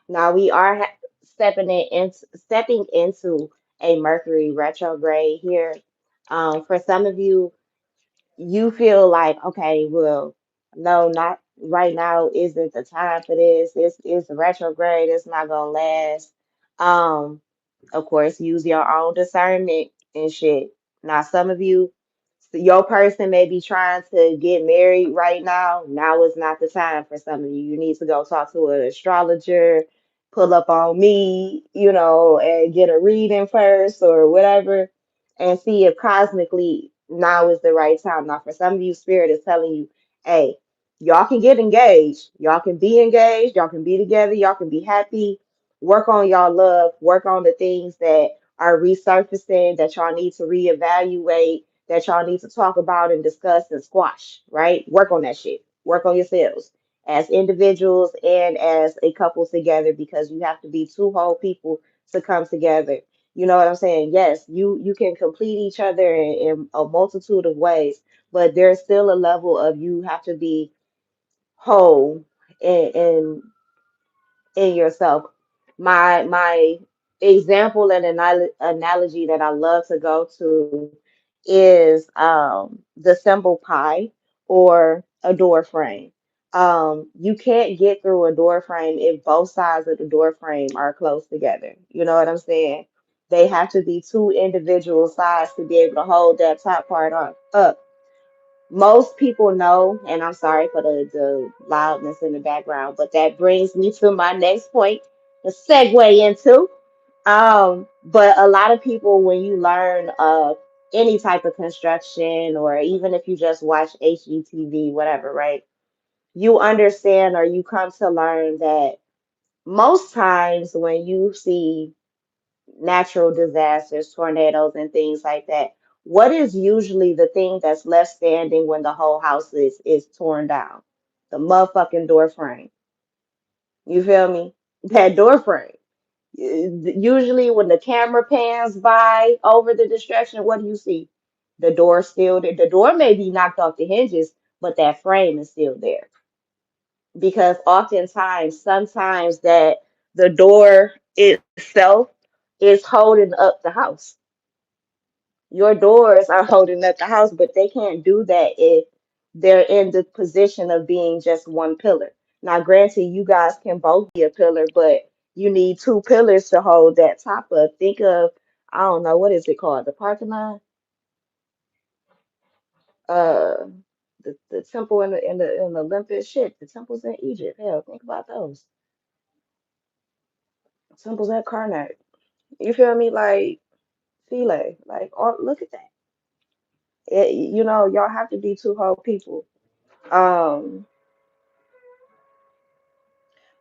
Now we are stepping into a Mercury retrograde here. For some of you, you feel like, okay, well, no, not right now isn't the time for this. This is retrograde. It's not gonna last. Um, of course, use your own discernment and shit. Now, some of you, your person may be trying to get married right now. Now is not the time for some of you. You need to go talk to an astrologer, pull up on me, and get a reading first or whatever, and see if cosmically now is the right time. Now, for some of you, spirit is telling you, hey, y'all can get engaged, y'all can be engaged, y'all can be together, y'all can be happy, work on y'all love, work on the things that are resurfacing that y'all need to reevaluate, that y'all need to talk about and discuss and squash, right? Work on that shit. Work on yourselves as individuals and as a couple together because you have to be two whole people to come together. You know what I'm saying? Yes, you can complete each other in a multitude of ways, but there's still a level of you have to be whole and in yourself. My example and analogy that I love to go to is the symbol pi or a door frame. You can't get through a door frame if both sides of the door frame are close together. You know what I'm saying? They have to be two individual sides to be able to hold that top part up. Most people know, and I'm sorry for the loudness in the background, but that brings me to my next point, the segue into. But a lot of people, when you learn any type of construction, or even if you just watch HGTV, whatever, right? You understand or you come to learn that most times when you see natural disasters, tornadoes, and things like that, what is usually the thing that's left standing when the whole house is torn down? The motherfucking door frame. You feel me? That door frame. Usually, when the camera pans by over the destruction, what do you see? The door still there. The door may be knocked off the hinges, but that frame is still there because oftentimes, sometimes that the door itself is holding up the house. Your doors are holding up the house, but they can't do that if they're in the position of being just one pillar. Now, granted, you guys can both be a pillar, but you need two pillars to hold that top up. Think of, I don't know, what is it called? The parking lot? Uh, the temple in the Olympus shit. The temples in Egypt. Hell, think about those temples at Karnak. You feel me? Like Philae. Like, oh, look at that. Y'all have to be two whole people. Um,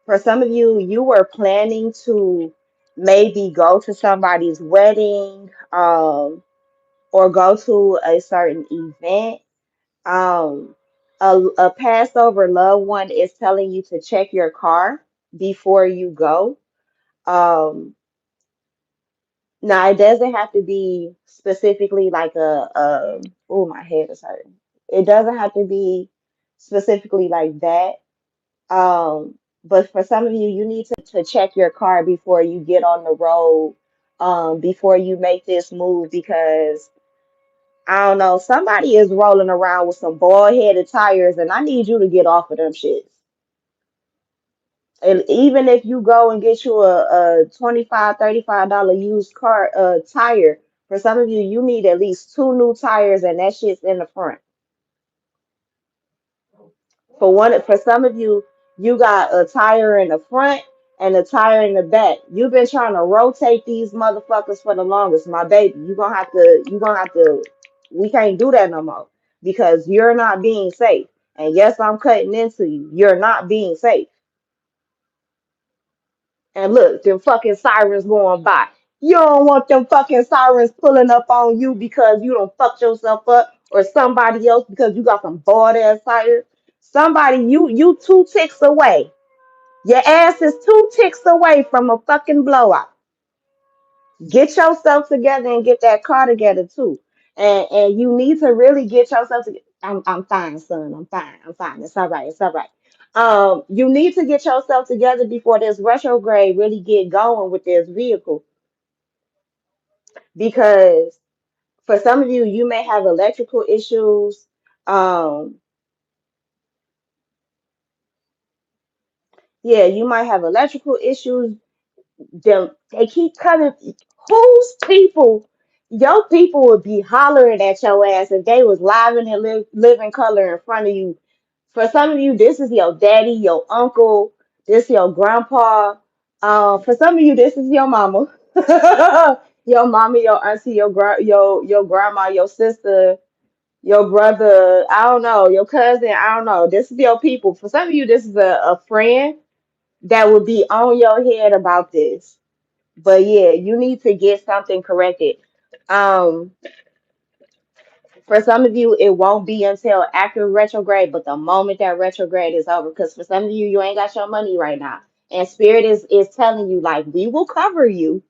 for some of you, you were planning to maybe go to somebody's wedding, or go to a certain event. Um, a Passover loved one is telling you to check your car before you go. Um, Now it doesn't have to be specifically like oh, my head is hurting. It doesn't have to be specifically like that. But for some of you, you need to check your car before you get on the road, before you make this move, because I don't know, somebody is rolling around with some bald headed tires, and I need you to get off of them shits. And even if you go and get you a $25, $35 used car tire, for some of you, you need at least two new tires, and that shit's in the front. For some of you, you got a tire in the front and a tire in the back. You've been trying to rotate these motherfuckers for the longest, my baby. You gonna have to. We can't do that no more because you're not being safe. And yes, I'm cutting into you. You're not being safe. And look, them fucking sirens going by. You don't want them fucking sirens pulling up on you because you don't fuck yourself up, or somebody else because you got some bald ass tires. Somebody, you two ticks away. Your ass is two ticks away from a fucking blowout. Get yourself together and get that car together too. And you need to really get yourself together. I'm fine, son. I'm fine. I'm fine. It's all right. It's all right. You need to get yourself together before this retrograde really get going with this vehicle, because for some of you, you may have electrical issues. Um, yeah, you might have electrical issues. They keep coming. Whose people? Your people would be hollering at your ass if they was live and living color in front of you. For some of you, this is your daddy, your uncle, this your grandpa. For some of you, this is your mama, your mama, your auntie, your grandma, your sister, your brother. I don't know, your cousin. I don't know. This is your people. For some of you, this is a friend that would be on your head about this. But yeah, you need to get something corrected. Um, for some of you, it won't be until after retrograde, but the moment that retrograde is over, because for some of you, you ain't got your money right now. And spirit is telling you, like, we will cover you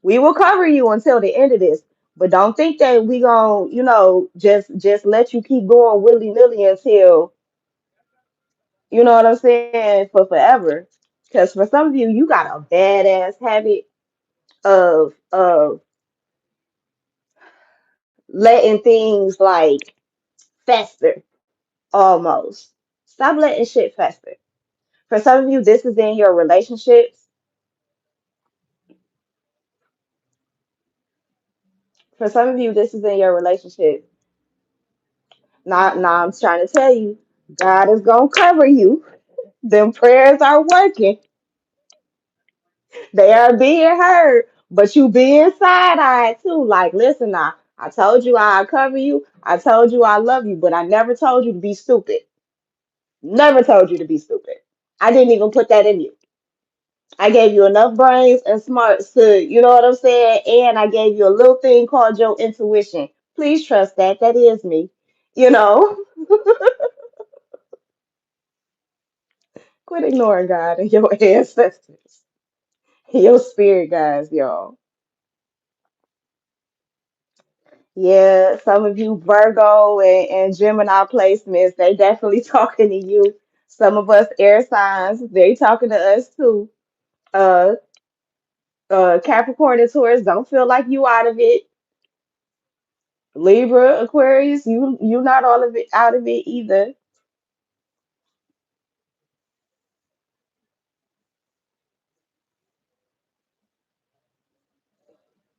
until the end of this. But don't think that we gonna, just let you keep going willy-nilly until, you know what I'm saying, for forever. Because for some of you, you got a badass habit of letting things like fester almost. Stop letting shit fester. For some of you, this is in your relationships. For some of you, this is in your relationship. Now I'm trying to tell you, God is gonna cover you. Them prayers are working. They are being heard. But you being side-eyed too. Like, listen now, I told you I'd cover you. I told you I love you, but I never told you to be stupid. Never told you to be stupid. I didn't even put that in you. I gave you enough brains and smarts to, you know what I'm saying? And I gave you a little thing called your intuition. Please trust that. That is me. You know, quit ignoring God and your ancestors, your spirit guides, y'all. Yeah, some of you Virgo and Gemini placements, they definitely talking to you. Some of us air signs, they talking to us too. Uh, Capricorn and Taurus, don't feel like you out of it. Libra, Aquarius, you not all of it out of it either.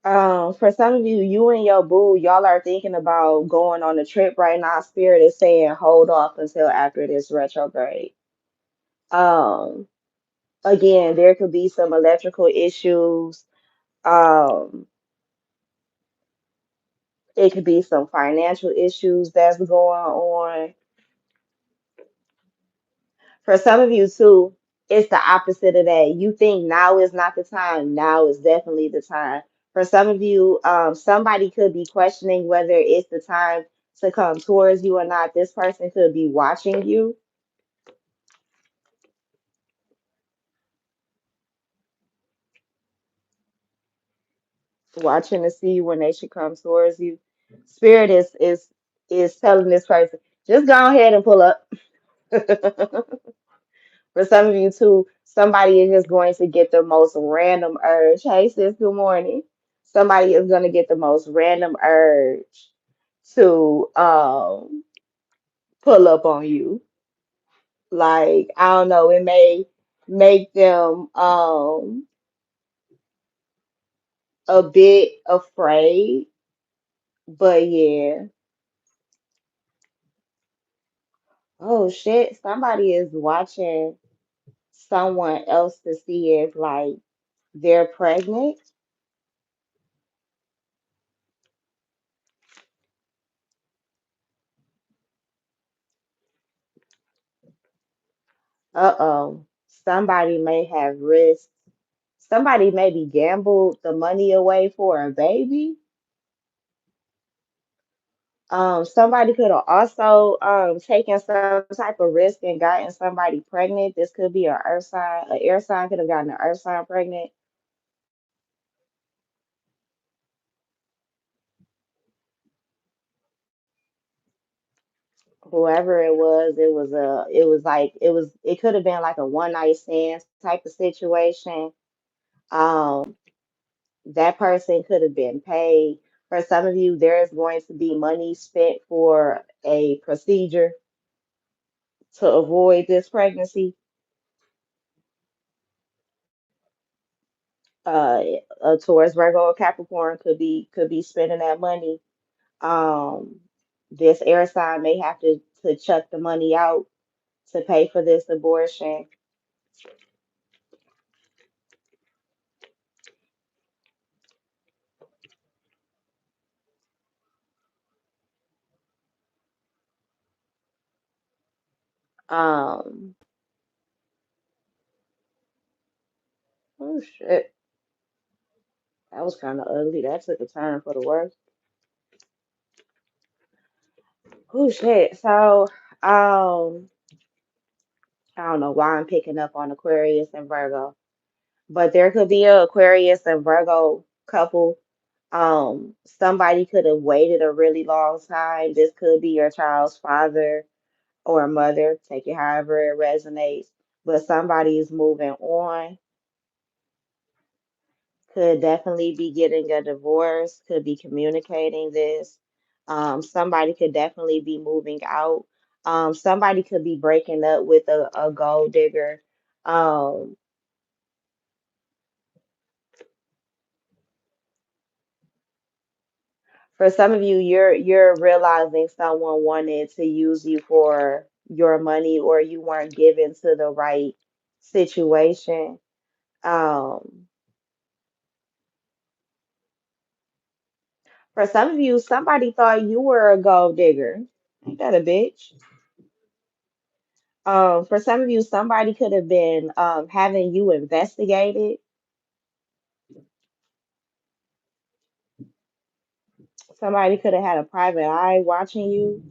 For some of you, you and your boo, y'all are thinking about going on a trip right now. Spirit is saying hold off until after this retrograde. Um, Again, there could be some electrical issues. Um, it could be some financial issues that's going on. For some of you too, it's the opposite of that. You think now is not the time. Now is definitely the time. For some of you, somebody could be questioning whether it's the time to come towards you or not. This person could be watching you, watching to see when they should come towards you. Spirit is telling this person, just go ahead and pull up. For some of you too, somebody is just going to get the most random urge. Hey sis, good morning. Somebody is going to get the most random urge to pull up on you. Like, I don't know, it may make them a bit afraid, but yeah. Oh shit, somebody is watching someone else to see if like they're pregnant. Uh-oh. Somebody may have risked, somebody maybe gambled the money away for a baby. Somebody could have also taken some type of risk and gotten somebody pregnant. This could be an earth sign. An air sign could have gotten an earth sign pregnant. Whoever it could have been like a one night stand type of situation. Um, that person could have been paid. For some of you, there is going to be money spent for a procedure to avoid this pregnancy. Uh, a Taurus, Virgo, or Capricorn could be spending that money. Um, this air sign may have to chuck the money out to pay for this abortion. Um, oh shit, that was kind of ugly. That took a turn for the worse. Oh shit. So, I don't know why I'm picking up on Aquarius and Virgo, but there could be a Aquarius and Virgo couple. Somebody could have waited a really long time. This could be your child's father or mother, take it however it resonates. But somebody is moving on, could definitely be getting a divorce, could be communicating this. Somebody could definitely be moving out. Somebody could be breaking up with a gold digger. Um, for some of you, you're realizing someone wanted to use you for your money or you weren't given to the right situation. Um, for some of you, somebody thought you were a gold digger. Ain't that a bitch? For some of you, somebody could have been having you investigated. Somebody could have had a private eye watching you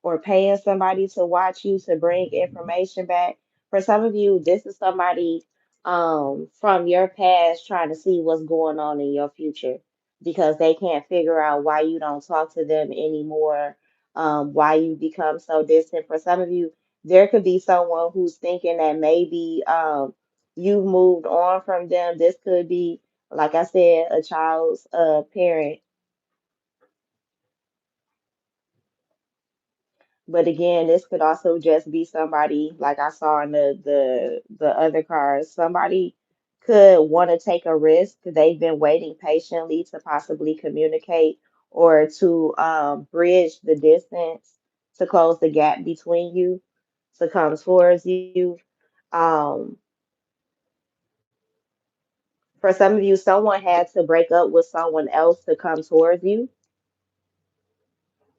or paying somebody to watch you to bring information back. For some of you, this is somebody from your past trying to see what's going on in your future because they can't figure out why you don't talk to them anymore, why you become so distant. For some of you, there could be someone who's thinking that maybe you've moved on from them. This could be, like I said, a child's parent. But again, this could also just be somebody, like I saw in the other cards, somebody could want to take a risk. They've been waiting patiently to possibly communicate or to bridge the distance, to close the gap between you, to come towards you. Um, for some of you, someone had to break up with someone else to come towards you,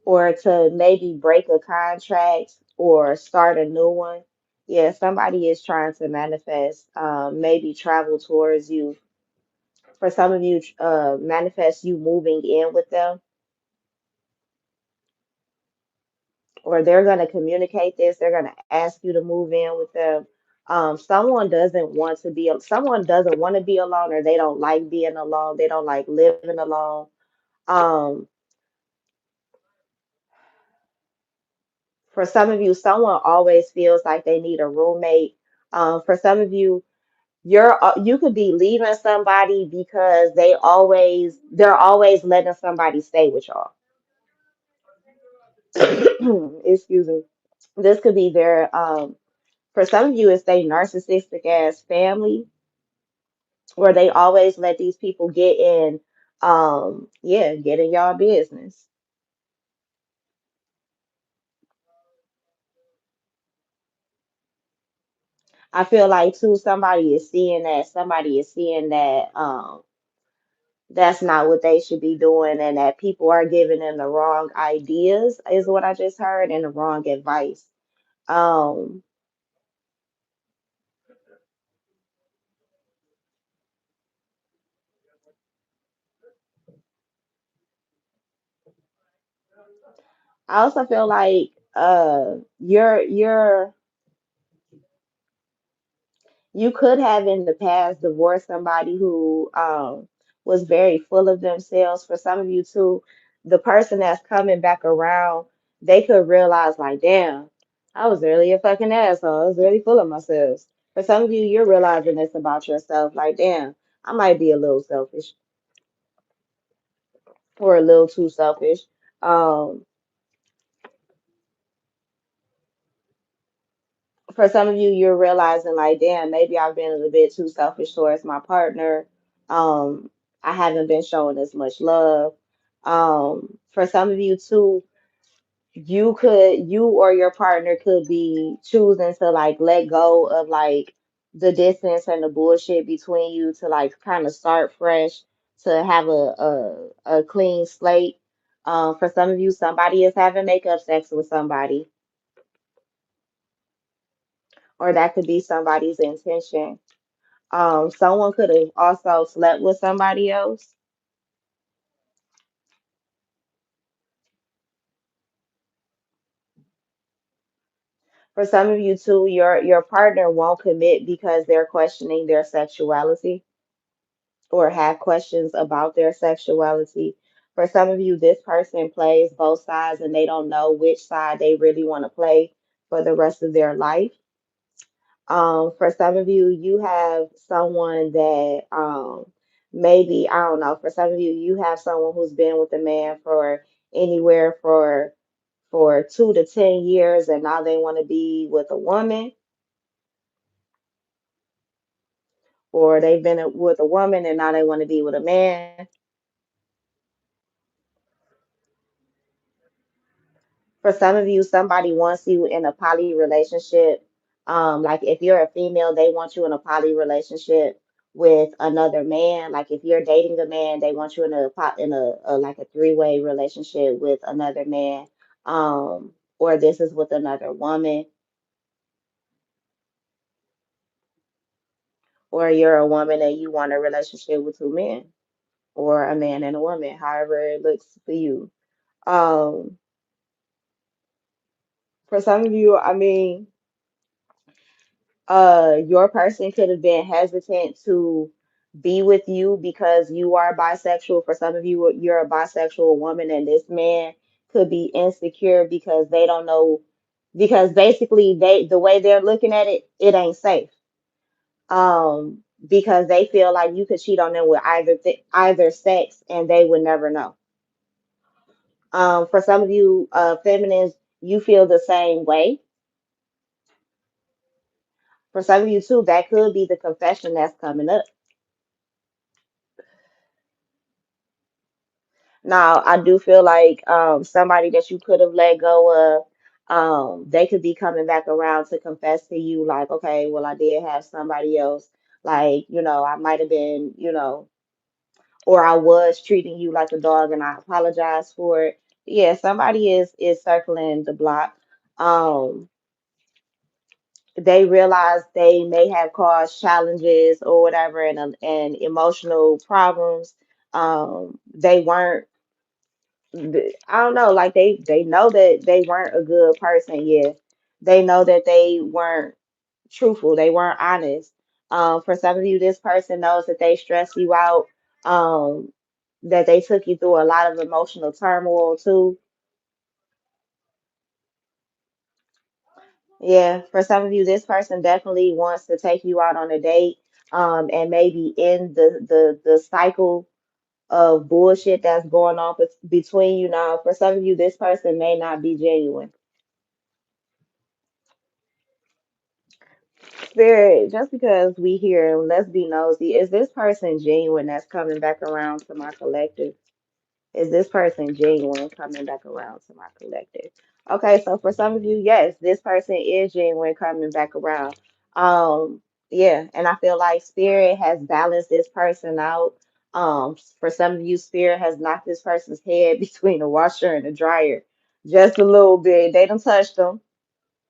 or to maybe break a contract or start a new one. Yeah, somebody is trying to manifest, maybe travel towards you. For some of you, manifest you moving in with them, or they're going to communicate this. They're going to ask you to move in with them. Someone doesn't want to be alone, or they don't like being alone. They don't like living alone. Um, for some of you, someone always feels like they need a roommate. For some of you, you could be leaving somebody because they're always letting somebody stay with y'all. Excuse me. This could be their for some of you, it's they narcissistic ass family, where they always let these people get in y'all business. I feel like too, somebody is seeing that that's not what they should be doing, and that people are giving them the wrong ideas, is what I just heard, and the wrong advice. Um, I also feel like you could have in the past divorced somebody who was very full of themselves. For some of you too, the person that's coming back around, they could realize like, damn, I was really a fucking asshole. I was really full of myself. For some of you, you're realizing this about yourself, like, damn, I might be a little selfish, or a little too selfish. Um, for some of you, you're realizing like, damn, maybe I've been a little bit too selfish towards my partner. Um, I haven't been showing as much love. For some of you too, you or your partner could be choosing to like let go of like the distance and the bullshit between you, to like kind of start fresh, to have a clean slate. For some of you, somebody is having makeup sex with somebody, or that could be somebody's intention. Someone could have also slept with somebody else. For some of you too, your partner won't commit because they're questioning their sexuality, or have questions about their sexuality. For some of you, this person plays both sides and they don't know which side they really want to play for the rest of their life. For some of you, you have someone that maybe, I don't know, for some of you, you have someone who's been with a man for anywhere for 2 to 10 years, and now they want to be with a woman, or they've been with a woman and now they want to be with a man. For some of you, somebody wants you in a poly relationship. Like if you're a female, they want you in a poly relationship with another man. Like if you're dating a man, they want you in a like a three-way relationship with another man. Or this is with another woman, or you're a woman and you want a relationship with two men, or a man and a woman, however it looks for you. Um, for some of you, I mean, your person could have been hesitant to be with you because you are bisexual. For some of you, you're a bisexual woman, and this man could be insecure because they don't know, because basically the way they're looking at it, it ain't safe. Because they feel like you could cheat on them with either sex and they would never know. For some of you, feminines, you feel the same way. For some of you too, that could be the confession that's coming up. Now, I do feel like somebody that you could have let go of, they could be coming back around to confess to you, like, okay, well, I did have somebody else. Like, I might have been, or I was treating you like a dog, and I apologize for it. Yeah, somebody is circling the block. Um, they realize they may have caused challenges or whatever, and emotional problems. They weren't I don't know, like they know that they weren't a good person. Yeah, they know that they weren't truthful, they weren't honest. For some of you, this person knows that they stressed you out, that they took you through a lot of emotional turmoil too. Yeah, for some of you, this person definitely wants to take you out on a date, and maybe end the cycle of bullshit that's going on between you now. For some of you, this person may not be genuine. Spirit, just because we here, let's be nosy. Is this person genuine that's coming back around to my collective? Is this person genuine coming back around to my collective? Okay, so for some of you, yes, this person is genuine coming back around. Yeah, and I feel like spirit has balanced this person out. For some of you, spirit has knocked this person's head between the washer and the dryer just a little bit. They done touched them.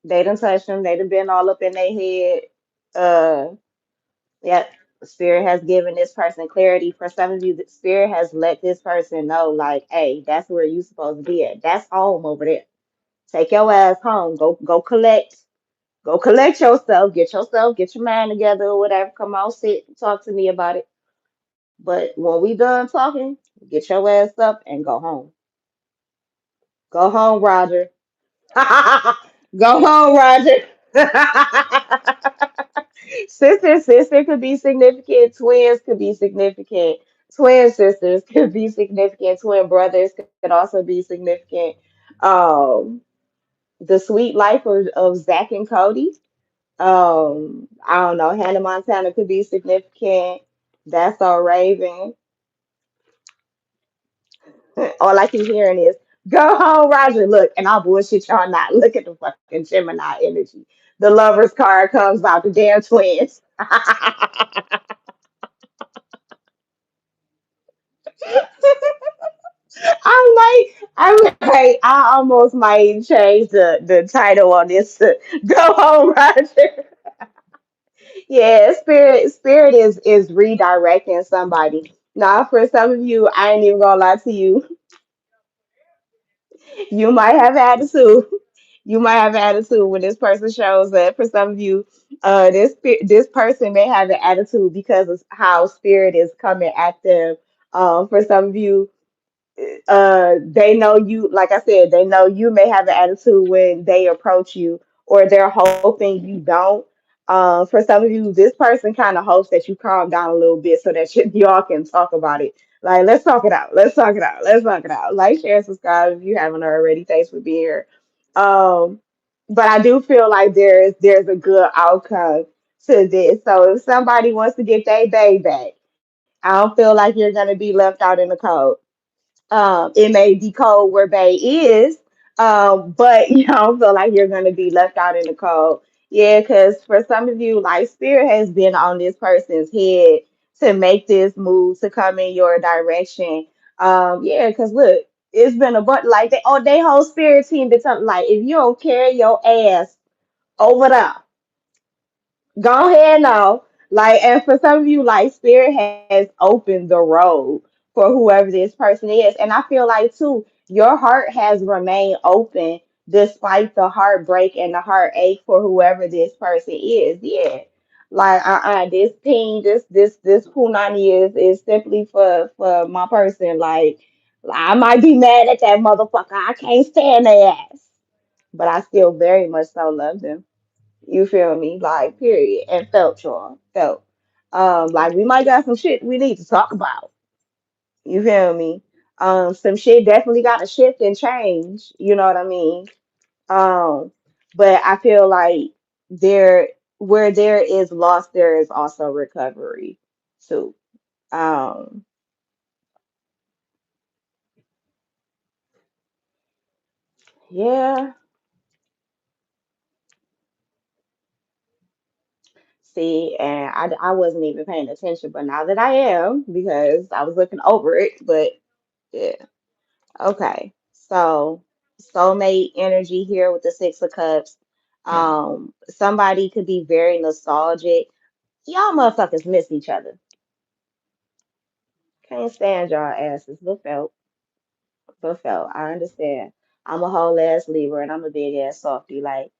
They done touched them. They done been all up in their head. Uh, yeah, Spirit has given this person clarity. For some of you, the Spirit has let this person know, like, hey, that's where you supposed to be at. That's home over there. Take your ass home. Go collect yourself, get your mind together or whatever. Come on, sit, talk to me about it. But when we done talking, get your ass up and go home. Go home, Roger. Go home, Roger. Sister could be significant. Twins could be significant. Twin sisters could be significant. Twin brothers could also be significant. Um, the Sweet Life of Zach and Cody. I don't know. Hannah Montana could be significant. That's all Raven. All I keep hearing is "Go home, Roger." Look, and I'll bullshit y'all not. Look at the fucking Gemini energy. The lovers card comes out. The damn twins. I almost might change the title on this to "Go home, Roger." Yeah, spirit is redirecting somebody. Now, for some of you, I ain't even gonna lie to you. You might have attitude. You might have attitude when this person shows up. For some of you, this person may have an attitude because of how spirit is coming at them. For some of you, they know you, like I said, they know you may have an attitude when they approach you, or they're hoping you don't. For some of you, this person kind of hopes that you calm down a little bit so that y'all can talk about it. Like, let's talk it out. Let's talk it out. Let's talk it out. Like, share, subscribe if you haven't already. Thanks for being here. Um, but I do feel like there's a good outcome to this. So if somebody wants to get their day back, I don't feel like you're gonna be left out in the cold. It may be cold where Bay is, but you don't feel like you're going to be left out in the cold. Yeah, because for some of you, like Spirit has been on this person's head to make this move to come in your direction. Yeah, because look, it's been a but like they whole Spirit team been something like if you don't carry your ass over there. Go ahead now. Like, and for some of you, like, Spirit has opened the road for whoever this person is. And I feel like, too, your heart has remained open despite the heartbreak and the heartache for whoever this person is. Yeah. Like, this team, this Punani is simply for my person. Like, I might be mad at that motherfucker. I can't stand their ass. But I still very much so love them. You feel me? Like, period. And felt y'all. Felt. Like we might got some shit we need to talk about. You feel me? Some shit definitely gotta shift and change. You know what I mean? Um, but I feel like there where there is loss, there is also recovery too. Um, Yeah. See, and I wasn't even paying attention, but now that I am, because I was looking over it, but yeah. Okay. So soulmate energy here with the Six of Cups. Somebody could be very nostalgic. Y'all motherfuckers miss each other. Can't stand y'all asses. But felt. I understand. I'm a whole ass Libra and I'm a big ass softy. Like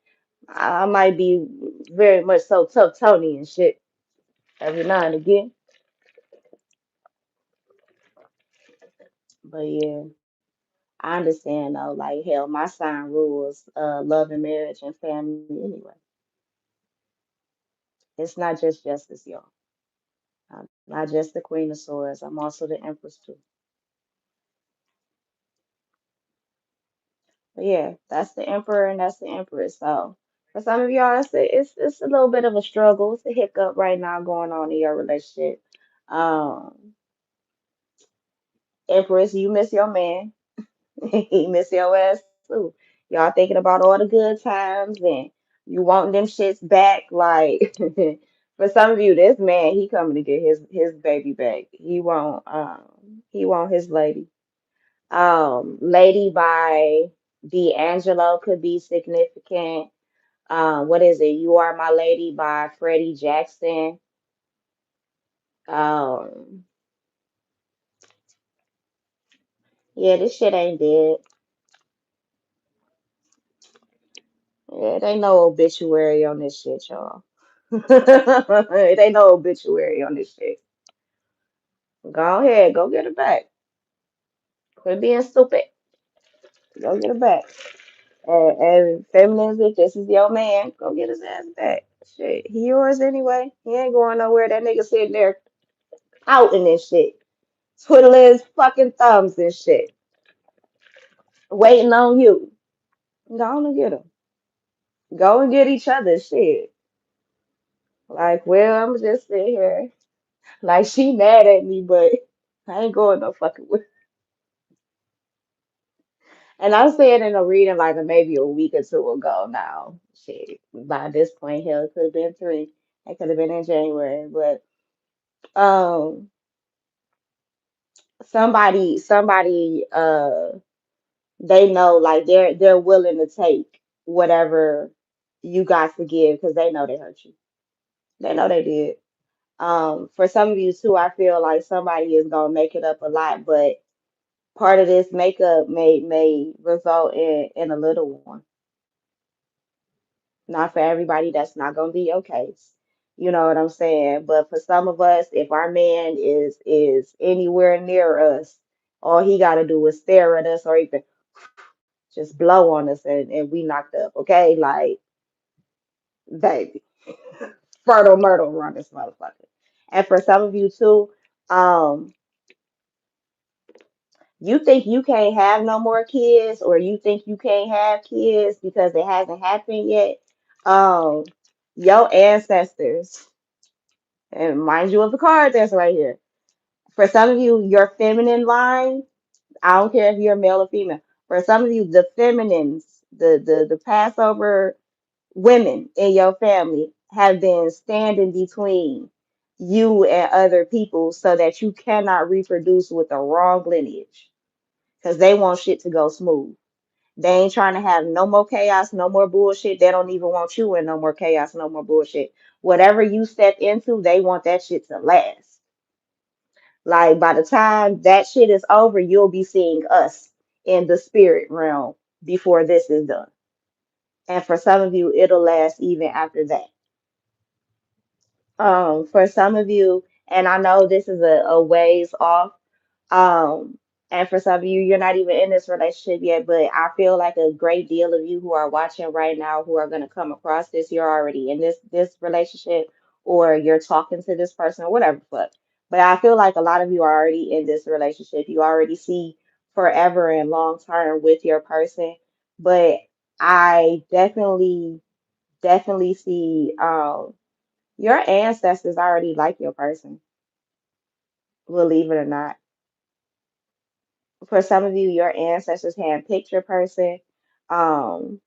I might be very much so tough Tony and shit every now and again. But yeah, I understand though. Like hell, my sign rules love and marriage and family anyway. It's not just justice, y'all. I'm not just the Queen of Swords. I'm also the Empress too. But yeah, that's the Emperor and that's the Empress. So for some of y'all, it's a little bit of a struggle. It's a hiccup right now going on in your relationship. Um, Empress, you miss your man. He miss your ass too. Y'all thinking about all the good times and you want them shits back. Like for some of you, this man, he coming to get his baby back. He want his lady. Lady by D'Angelo could be significant. What is it? You Are My Lady by Freddie Jackson. Um, yeah, this shit ain't dead. Yeah, it ain't no obituary on this shit, y'all. It ain't no obituary on this shit. Go ahead, go get it back. Quit being stupid. Go get it back. And feminines, if this is your man, go get his ass back. Shit, he yours anyway. He ain't going nowhere. That nigga sitting there out in this shit, twiddling his fucking thumbs and shit, waiting on you. Go on and get him. Go and get each other shit. Like, well, I'm just sitting here. Like, she mad at me, but I ain't going no fucking way. And I said in a reading like maybe a week or two ago now. Shit, by this point, hell, it could have been three. It could have been in January. But um somebody they know like they're willing to take whatever you got to give because they know they hurt you. They know they did. For some of you too, I feel like somebody is gonna make it up a lot, but part of this makeup may result in a little one. Not for everybody, that's not gonna be your case. You know what I'm saying? But for some of us, if our man is anywhere near us, all he gotta do is stare at us or even just blow on us and we knocked up, okay? Like, baby, fertile myrtle run this motherfucker. And for some of you too, um, you think you can't have no more kids or you think you can't have kids because it hasn't happened yet. Um, your ancestors, and mind you of the card that's right here. For some of you, your feminine line, I don't care if you're male or female. For some of you, the feminines, the Passover women in your family have been standing between you and other people so that you cannot reproduce with the wrong lineage because they want shit to go smooth. They ain't trying to have no more chaos, no more bullshit. They don't even want you in no more chaos, no more bullshit. Whatever you step into, they want that shit to last. Like by the time that shit is over, you'll be seeing us in the spirit realm before this is done. And for some of you, it'll last even after that. For some of you, and I know this is a ways off, um, and for some of you, you're not even in this relationship yet, but I feel like a great deal of you who are watching right now who are going to come across this, you're already in this relationship or you're talking to this person or whatever the fuck. But I feel like a lot of you are already in this relationship. You already see forever and long term with your person. But I definitely see your ancestors already like your person, believe it or not. For some of you, your ancestors handpicked your person. Um,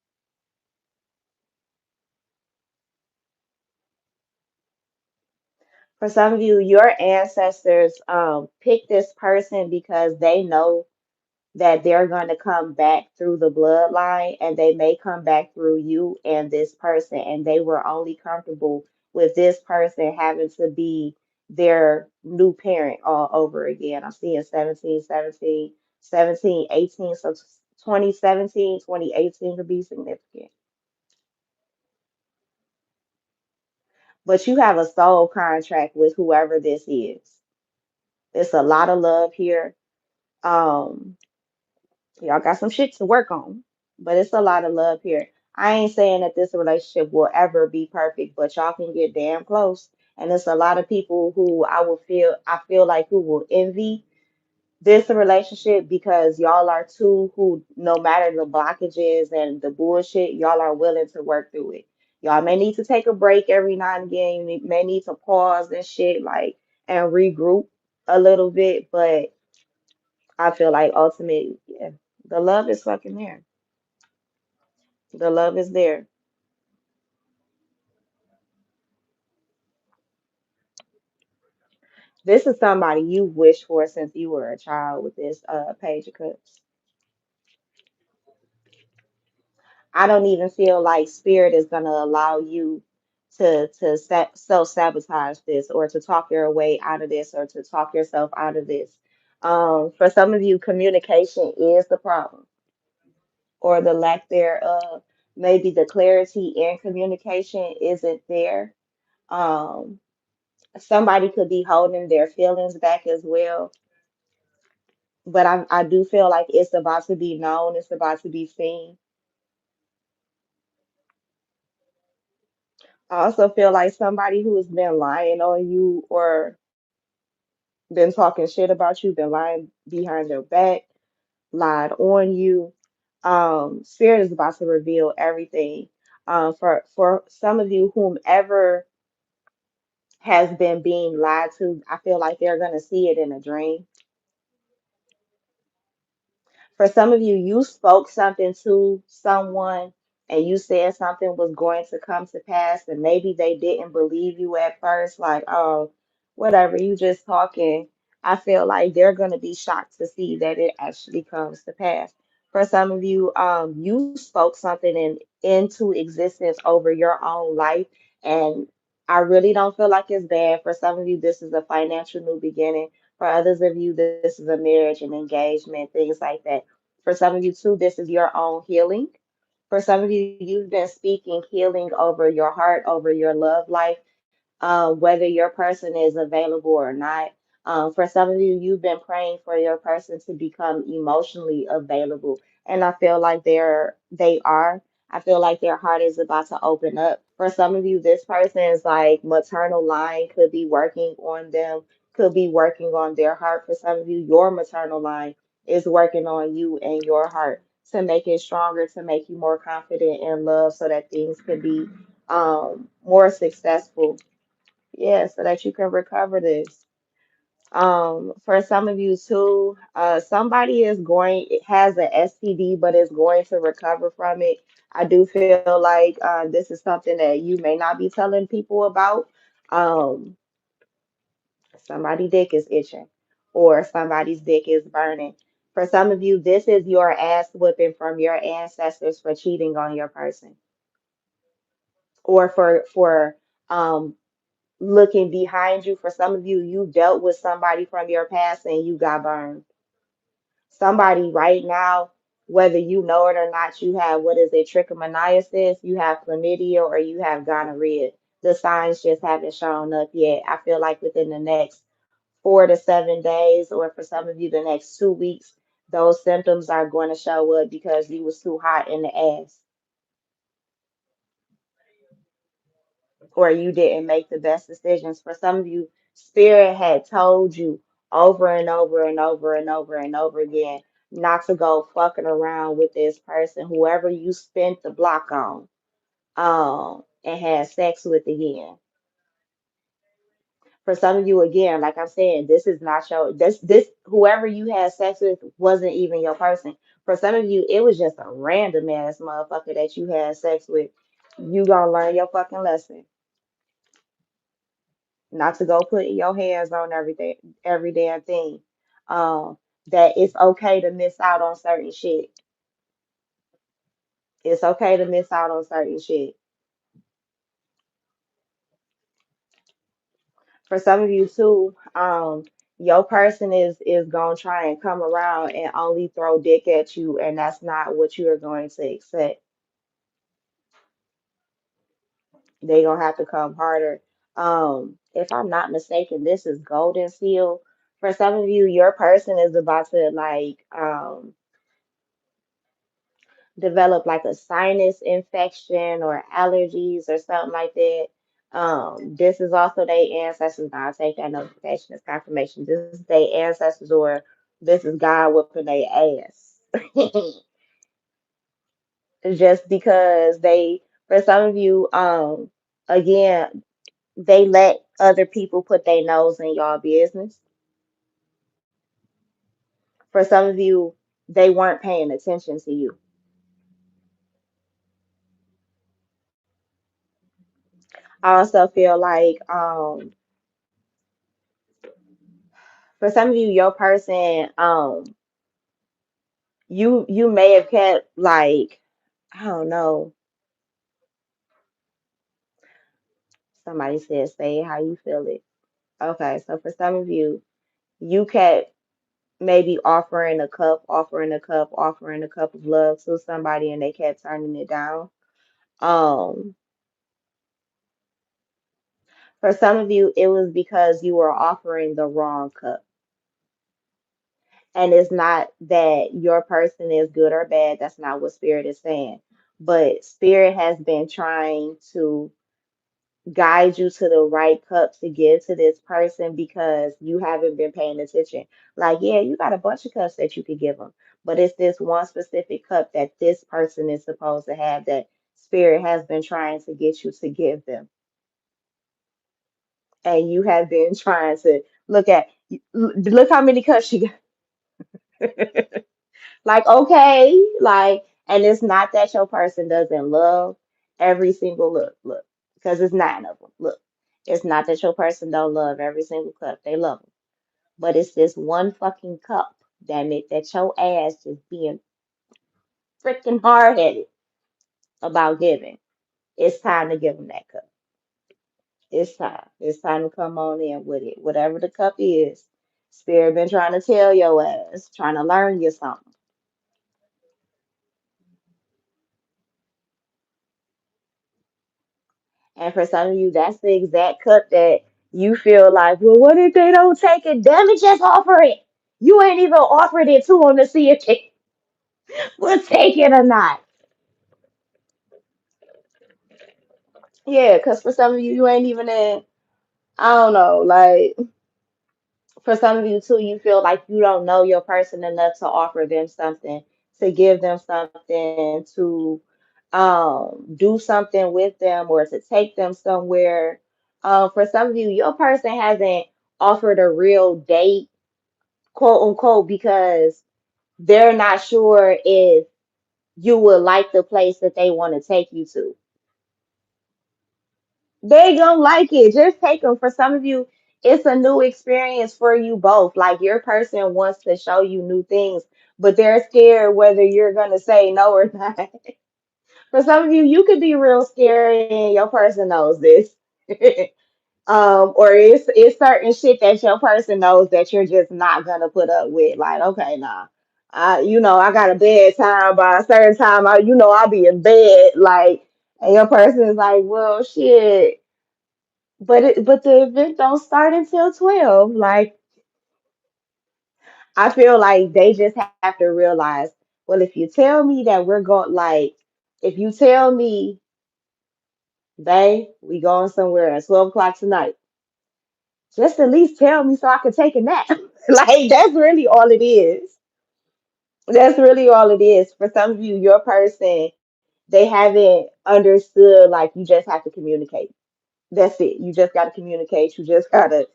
for some of you, your ancestors picked this person because they know that they're going to come back through the bloodline, and they may come back through you and this person, and they were only comfortable with this person having to be their new parent all over again. I'm seeing 17, 17, 17, 18. So 2017, 2018 could be significant. But you have a soul contract with whoever this is. It's a lot of love here. Um, Y'all got some shit to work on, but it's a lot of love here. I ain't saying that this relationship will ever be perfect, but y'all can get damn close. And there's a lot of people who I feel like who will envy this relationship because y'all are two who, no matter the blockages and the bullshit, y'all are willing to work through it. Y'all may need to take a break every now and again. May need to pause and shit, like, and regroup a little bit, but I feel like ultimately, yeah, the love is fucking there. The love is there. This is somebody you wished for since you were a child with this page of cups. I don't even feel like spirit is gonna allow you to self sabotage this or to talk your way out of this or to talk yourself out of this. For some of you, communication is the problem or the lack thereof. Maybe the clarity in communication isn't there. Um, Somebody could be holding their feelings back as well, but I do feel like it's about to be known, it's about to be seen. I also feel like somebody who has been lying on you or been talking shit about you, been lying behind your back, lied on you. Spirit is about to reveal everything. For some of you, whomever has been being lied to, I feel like they're gonna see it in a dream. For some of you, you spoke something to someone and you said something was going to come to pass, and maybe they didn't believe you at first, like, oh, whatever, you just talking. I feel like they're going to be shocked to see that it actually comes to pass. For some of you, you spoke something into existence over your own life, and I really don't feel like it's bad. For some of you, this is a financial new beginning. For others of you, this is a marriage and engagement, things like that. For some of you too, this is your own healing. For some of you, you've been speaking healing over your heart, over your love life, whether your person is available or not. For some of you, you've been praying for your person to become emotionally available, and I feel like they are. I feel like their heart is about to open up. For some of you, this person's like maternal line could be working on them, could be working on their heart. For some of you, your maternal line is working on you and your heart to make it stronger, to make you more confident in love, so that things could be more successful, yeah, so that you can recover this. For some of you too, somebody is going, it has an STD, but is going to recover from it. I do feel like this is something that you may not be telling people about. Um, Somebody's dick is itching, or somebody's dick is burning. For some of you, this is your ass whipping from your ancestors for cheating on your person, or for um looking behind you. For some of you, you dealt with somebody from your past and you got burned. Somebody right now, whether you know it or not, you have, what is it, trichomoniasis, you have chlamydia, or you have gonorrhea. The signs just haven't shown up yet. I feel like within the next 4 to 7 days, or for some of you, the next 2 weeks, those symptoms are going to show up because you was too hot in the ass, or you didn't make the best decisions. For some of you, Spirit had told you over and over and over and over and over again not to go fucking around with this person, whoever you spent the block on, and had sex with again. For some of you, again, like I'm saying, this is not your this whoever you had sex with wasn't even your person. For some of you, it was just a random ass motherfucker that you had sex with. You gonna learn your fucking lesson, not to go putting your hands on everything, every damn thing. That it's okay to miss out on certain shit. It's okay to miss out on certain shit. For some of you too, your person is gonna try and come around and only throw dick at you, and that's not what you are going to accept. They gonna have to come harder. If I'm not mistaken, this is golden seal. For some of you, your person is about to develop like a sinus infection or allergies or something like that. This is also their ancestors. Now I take that notification as confirmation. This is their ancestors, or this is God whooping their ass. Just because they, for some of you, again, they let other people put their nose in y'all business. For some of you, they weren't paying attention to you. I also feel like for some of you, your person, you may have kept like, I don't know, somebody said say how you feel it. Okay, so for some of you, you kept maybe offering a cup, offering a cup of love to somebody and they kept turning it down. Um, for some of you, it was because you were offering the wrong cup. And it's not that your person is good or bad. That's not what Spirit is saying. But Spirit has been trying to guide you to the right cup to give to this person because you haven't been paying attention. Like, yeah, you got a bunch of cups that you could give them, but it's this one specific cup that this person is supposed to have that Spirit has been trying to get you to give them. And you have been trying to look how many cups you got. Like, okay, like, and it's not that your person doesn't love every single look, because it's nine of them. Look, it's not that your person don't love every single cup. They love them. But it's this one fucking cup, damn it, that your ass just being freaking hard headed about giving. It's time to give them that cup. It's time. It's time to come on in with it. Whatever the cup is, Spirit been trying to tell your ass, trying to learn you something. And for some of you, that's the exact cup that you feel like, well, what if they don't take it? Damn it, just offer it. You ain't even offered it to them to see if they will take it or not. Yeah, because for some of you, you ain't even in, I don't know, like for some of you too, you feel like you don't know your person enough to offer them something, to give them something, to do something with them or to take them somewhere. For some of you, your person hasn't offered a real date, quote unquote, because they're not sure if you would like the place that they want to take you to. They gonna like it. Just take them. For some of you, it's a new experience for you both. Like your person wants to show you new things, but they're scared whether you're gonna say no or not. For some of you, you could be real scary and your person knows this. Or it's certain shit that your person knows that you're just not gonna put up with. Like, okay, nah. I got a bedtime by a certain time. I'll be in bed. Like, and your person is like, well, shit. But the event don't start until 12. Like, I feel like they just have to realize, well, if you tell me that we're going, like, if you tell me, babe, we going somewhere at 12 o'clock tonight, just at least tell me so I can take a nap. Like, that's really all it is. That's really all it is. For some of you, your person, they haven't understood, like, you just have to communicate. That's it. You just got to communicate. You just got to,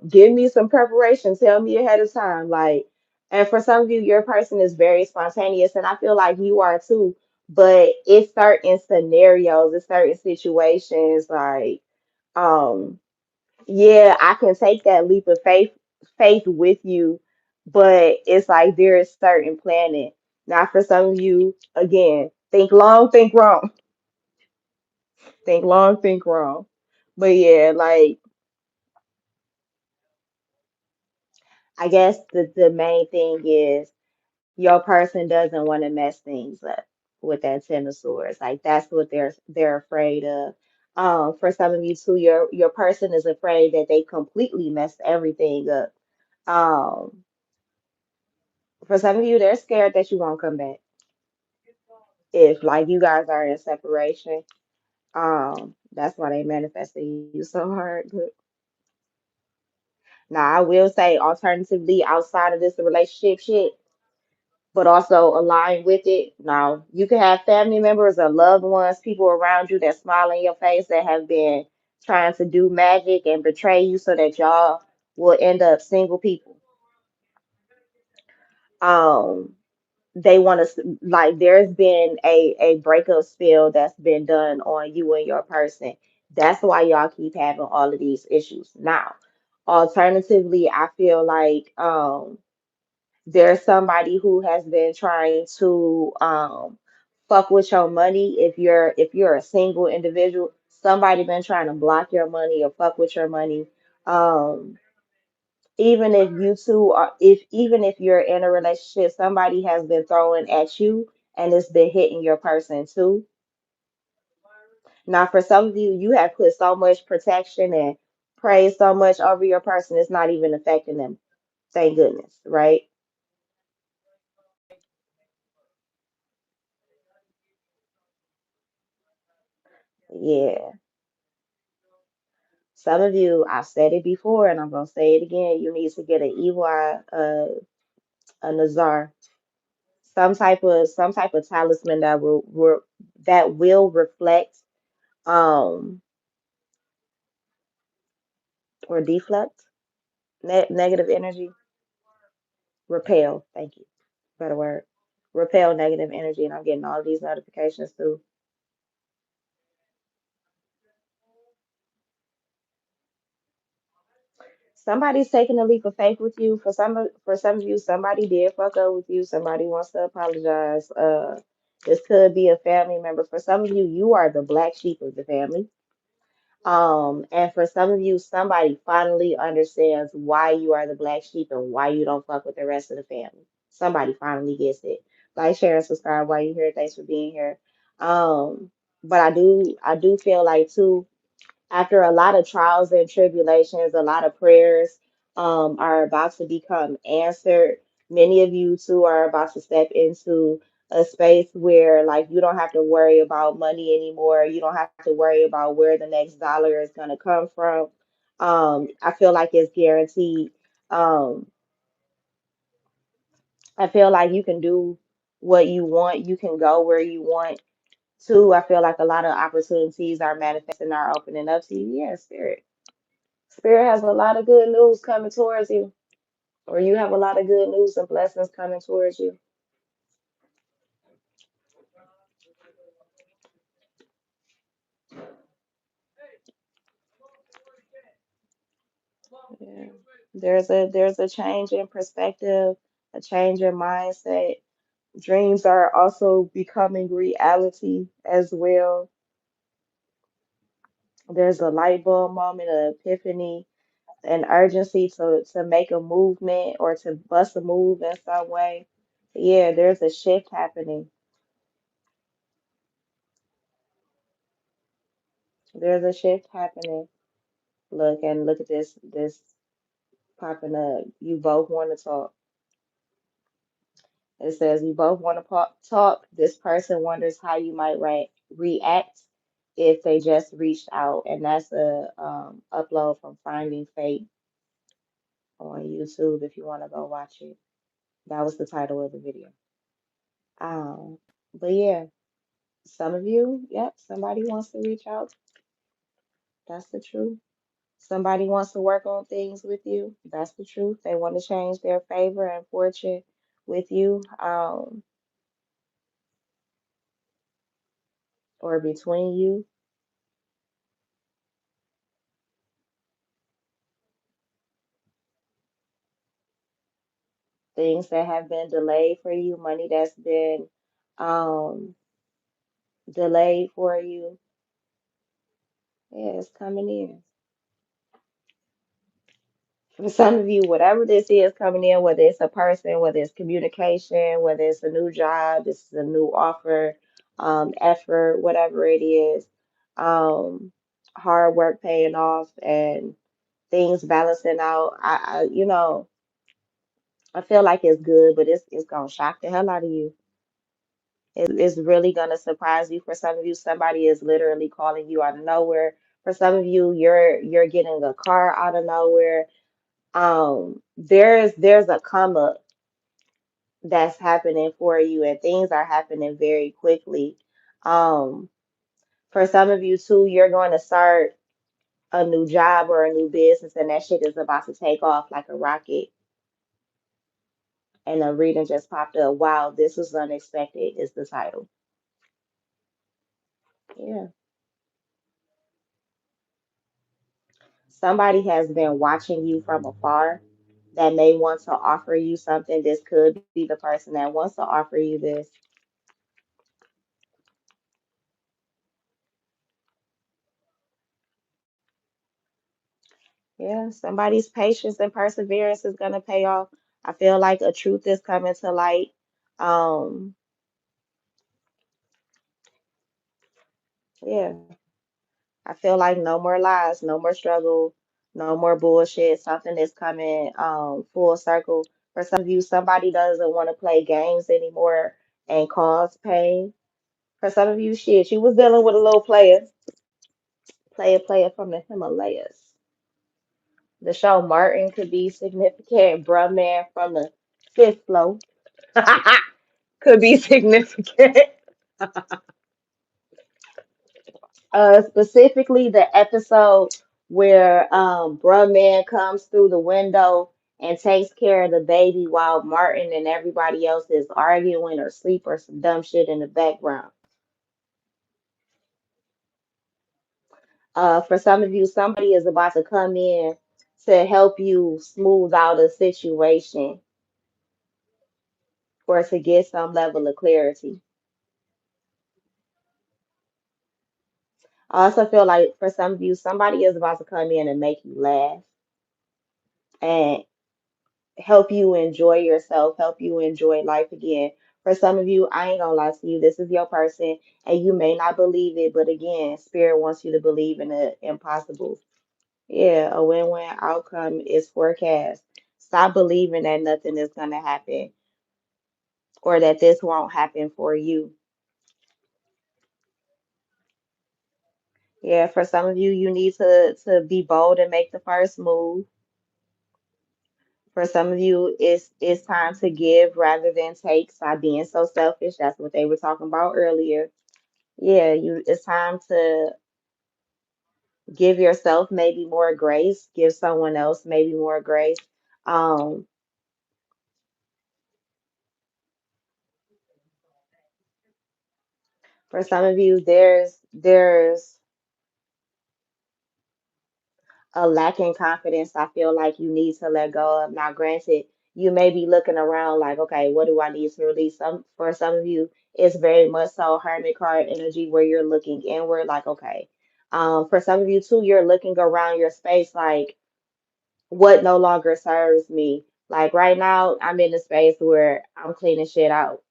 give me some preparation. Tell me ahead of time. Like, and for some of you, your person is very spontaneous, and I feel like you are too. But it's certain scenarios, it's certain situations. Like, um, yeah, I can take that leap of faith with you, but it's like there is certain planning. Now, for some of you, again, think long, think wrong, think long, think wrong. But yeah, like I guess the main thing is your person doesn't want to mess things up with that Ten of Swords. Like that's what they're afraid of. For some of you too, your person is afraid that they completely messed everything up. Um, for some of you, they're scared that you won't come back. If like you guys are in separation, that's why they manifested you so hard. But now I will say, alternatively, outside of this relationship shit, but also align with it. Now, you can have family members or loved ones, people around you that smile in your face that have been trying to do magic and betray you so that y'all will end up single people. Um, they want to like there's been a breakup spell that's been done on you and your person. That's why y'all keep having all of these issues. Now, alternatively, I feel like there's somebody who has been trying to fuck with your money. If you're a single individual, somebody been trying to block your money or fuck with your money. Um, even if you two are if even if you're in a relationship, somebody has been throwing at you and it's been hitting your person too. Now, for some of you, you have put so much protection and praise so much over your person, it's not even affecting them. Thank goodness, right? Yeah. Some of you, I've said it before and I'm gonna say it again, you need to get an evil eye, a Nazar, some type of talisman that will reflect um or deflect negative energy, repel. Thank you. Better word. Repel negative energy, and I'm getting all these notifications too. Somebody's taking a leap of faith with you. For some of you, somebody did fuck up with you. Somebody wants to apologize. This could be a family member. For some of you, you are the black sheep of the family. And for some of you, somebody finally understands why you are the black sheep and why you don't fuck with the rest of the family. Somebody finally gets it. Like, share, and subscribe while you're here. Thanks for being here. But I do feel like too, after a lot of trials and tribulations, a lot of prayers are about to become answered. Many of you too are about to step into a space where like you don't have to worry about money anymore. You don't have to worry about where the next dollar is going to come from. I feel like it's guaranteed. Um, I feel like you can do what you want. You can go where you want to. I feel like a lot of opportunities are manifesting, are opening up to you. Yeah, spirit. Spirit has a lot of good news coming towards you, or you have a lot of good news and blessings coming towards you. Yeah. There's a change in perspective, a change in mindset. Dreams are also becoming reality as well. There's a light bulb moment, an epiphany, an urgency to make a movement or to bust a move in some way. Yeah, there's a shift happening. There's a shift happening. Look at this popping up. You both want to talk. It says you both want to talk. This person wonders how you might react if they just reached out, and that's a upload from Finding Fate on YouTube. If you want to go watch it, that was the title of the video. Um, but yeah, some of you, yep, somebody wants to reach out. That's the truth. Somebody wants to work on things with you. That's the truth. They want to change their favor and fortune with you, or between you. Things that have been delayed for you, money that's been um delayed for you. Yeah, it's coming in. For some of you, whatever this is coming in, whether it's a person, whether it's communication, whether it's a new job, this is a new offer, effort, whatever it is, um, hard work paying off and things balancing out. I feel like it's good, but it's gonna shock the hell out of you. It's really gonna surprise you. For some of you, somebody is literally calling you out of nowhere. For some of you, you're getting a car out of nowhere. There's a come up that's happening for you, and things are happening very quickly. Um, for some of you too, you're going to start a new job or a new business, and that shit is about to take off like a rocket. And a reading just popped up. Wow, this was unexpected is the title. Yeah. Somebody has been watching you from afar that may want to offer you something. This could be the person that wants to offer you this. Yeah, somebody's patience and perseverance is gonna pay off. I feel like a truth is coming to light. Um, yeah, I feel like no more lies, no more struggle, no more bullshit. Something is coming full circle. For some of you, somebody doesn't want to play games anymore and cause pain. For some of you, shit, you was dealing with a little player from the Himalayas. The show Martin could be significant. Bruh man from the fifth floor could be significant. Specifically the episode where bruh man comes through the window and takes care of the baby while Martin and everybody else is arguing or sleep or some dumb shit in the background. For some of you, somebody is about to come in to help you smooth out a situation or to get some level of clarity. I also feel like for some of you, somebody is about to come in and make you laugh and help you enjoy yourself, help you enjoy life again. For some of you, I ain't gonna lie to you, this is your person, and you may not believe it, but again, Spirit wants you to believe in the impossible. Yeah, a win-win outcome is forecast. Stop believing that nothing is gonna happen or that this won't happen for you. Yeah, for some of you, you need to be bold and make the first move. For some of you, it's time to give rather than take. Stop being so selfish. That's what they were talking about earlier. Yeah, it's time to give yourself maybe more grace, give someone else maybe more grace. Um, for some of you, there's a lack in confidence I feel like you need to let go of. Now, granted, you may be looking around like, okay, what do I need to release? For some of you, it's very much so hermit card energy where you're looking inward, like, okay. For some of you too, you're looking around your space like what no longer serves me. Like right now, I'm in a space where I'm cleaning shit out.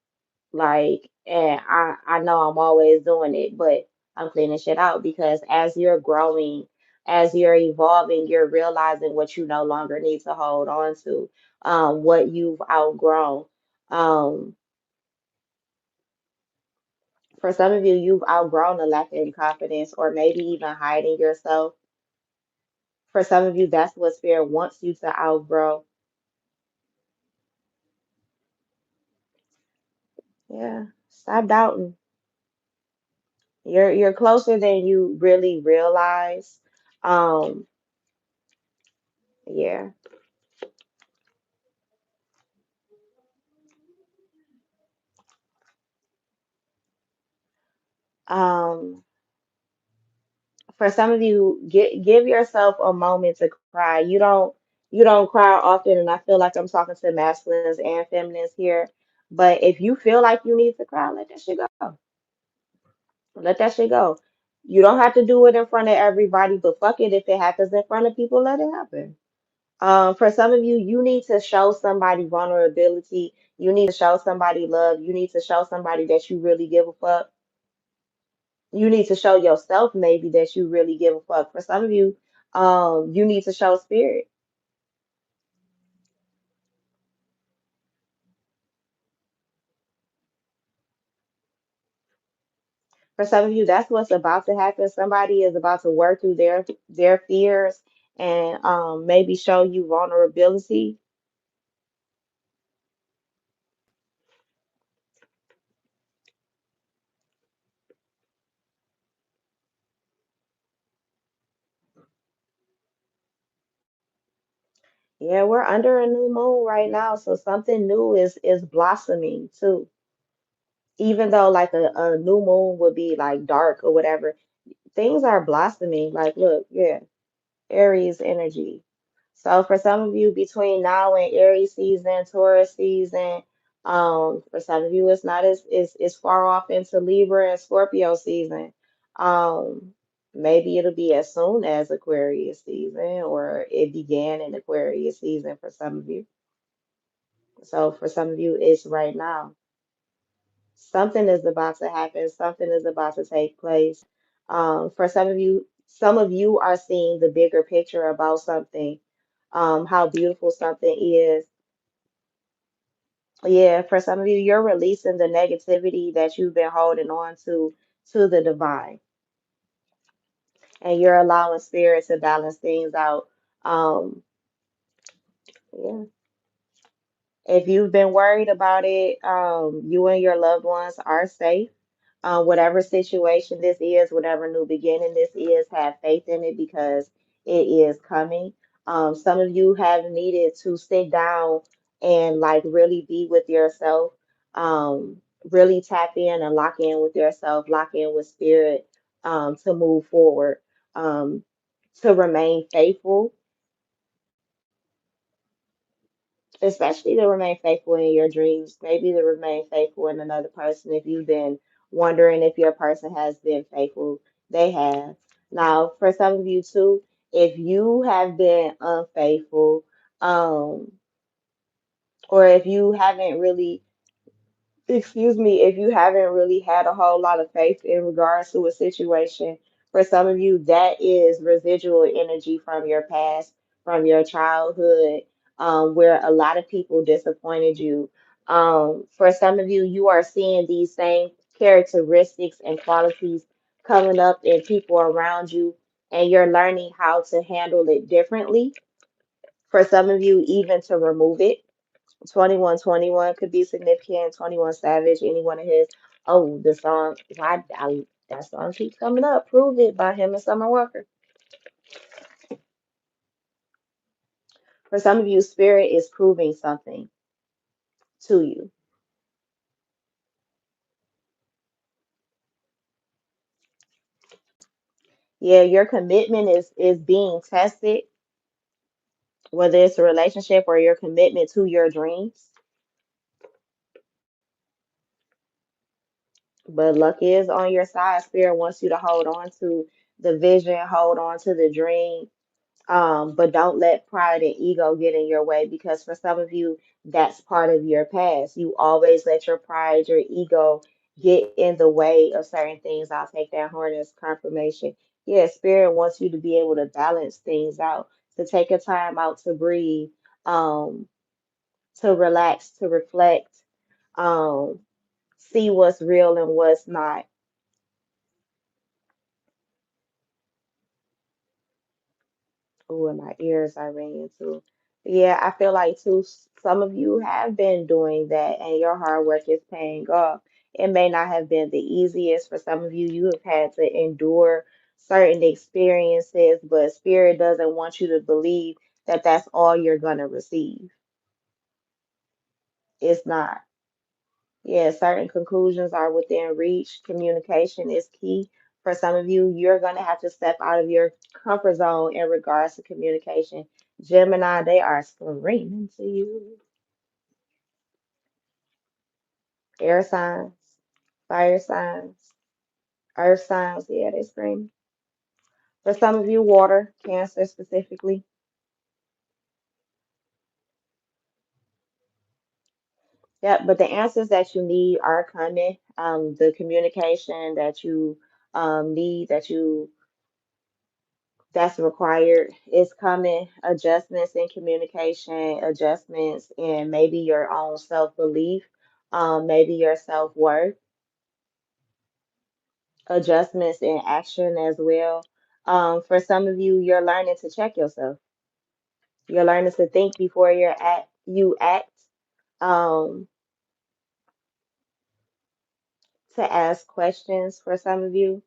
Like, and I know I'm always doing it, but I'm cleaning shit out because as you're growing, as you're evolving, you're realizing what you no longer need to hold on to, what you've outgrown. Um, for some of you, you've outgrown a lack of confidence or maybe even hiding yourself. For some of you, that's what spirit wants you to outgrow. Yeah, stop doubting. You're closer than you really realize. Um, yeah. Um, for some of you, give yourself a moment to cry. You don't cry often, and I feel like I'm talking to masculines and feminines here. But if you feel like you need to cry, let that shit go. Let that shit go. You don't have to do it in front of everybody, but fuck it, if it happens in front of people, let it happen. For some of you, you need to show somebody vulnerability. You need to show somebody love. You need to show somebody that you really give a fuck. You need to show yourself maybe that you really give a fuck. For some of you, you need to show spirit. For some of you, that's what's about to happen. Somebody is about to work through their fears and maybe show you vulnerability. Yeah, we're under a new moon right now, so something new is blossoming too. Even though like a new moon would be like dark or whatever, things are blossoming. Like, look, yeah, Aries energy. So for some of you between now and Aries season, Taurus season, for some of you it's not as far off into Libra and Scorpio season. Maybe it'll be as soon as Aquarius season, or it began in Aquarius season for some of you. So for some of you, it's right now. Something is about to happen. Something is about to take place. For some of you are seeing the bigger picture about something, how beautiful something is. Yeah, for some of you, you're releasing the negativity that you've been holding on to the divine, and you're allowing spirit to balance things out. Um, yeah. If you've been worried about it, you and your loved ones are safe. Whatever situation this is, whatever new beginning this is, have faith in it because it is coming. Some of you have needed to sit down and like really be with yourself, really tap in and lock in with yourself, lock in with spirit, to move forward, um, to remain faithful, especially to remain faithful in your dreams, maybe to remain faithful in another person. If you've been wondering if your person has been faithful, they have. Now, for some of you too, if you have been unfaithful, um, or if you haven't really excuse me, if you haven't really had a whole lot of faith in regards to a situation, for some of you, that is residual energy from your past, from your childhood, where a lot of people disappointed you. For some of you, you are seeing these same characteristics and qualities coming up in people around you, and you're learning how to handle it differently. For some of you, even to remove it. 2121 could be significant. 21 Savage, any one of his. Oh, the song, that song keeps coming up. Prove It by him and Summer Walker. For some of you, spirit is proving something to you. Yeah, your commitment is being tested, whether it's a relationship or your commitment to your dreams. But luck is on your side. Spirit wants you to hold on to the vision, hold on to the dream. But don't let pride and ego get in your way, because for some of you, that's part of your past. You always let your pride, your ego get in the way of certain things. I'll take that horn as confirmation. Yeah, Spirit wants you to be able to balance things out, to take a time out to breathe, um, to relax, to reflect, um, see what's real and what's not. Oh, and my ears are ringing too. Yeah, I feel like too, some of you have been doing that and your hard work is paying off. It may not have been the easiest for some of you. You have had to endure certain experiences, but spirit doesn't want you to believe that that's all you're going to receive. It's not. Yeah, certain conclusions are within reach. Communication is key. For some of you, you're going to have to step out of your comfort zone in regards to communication. Gemini, they are screaming to you. Air signs, fire signs, earth signs, yeah, they scream. For some of you, water, Cancer specifically. Yeah, but the answers that you need are coming. The communication that you need, that's required is coming. Adjustments in communication, adjustments in maybe your own self-belief, maybe your self-worth, adjustments in action as well. For some of you, you're learning to check yourself. You're learning to think before you act. Um, to ask questions for some of you.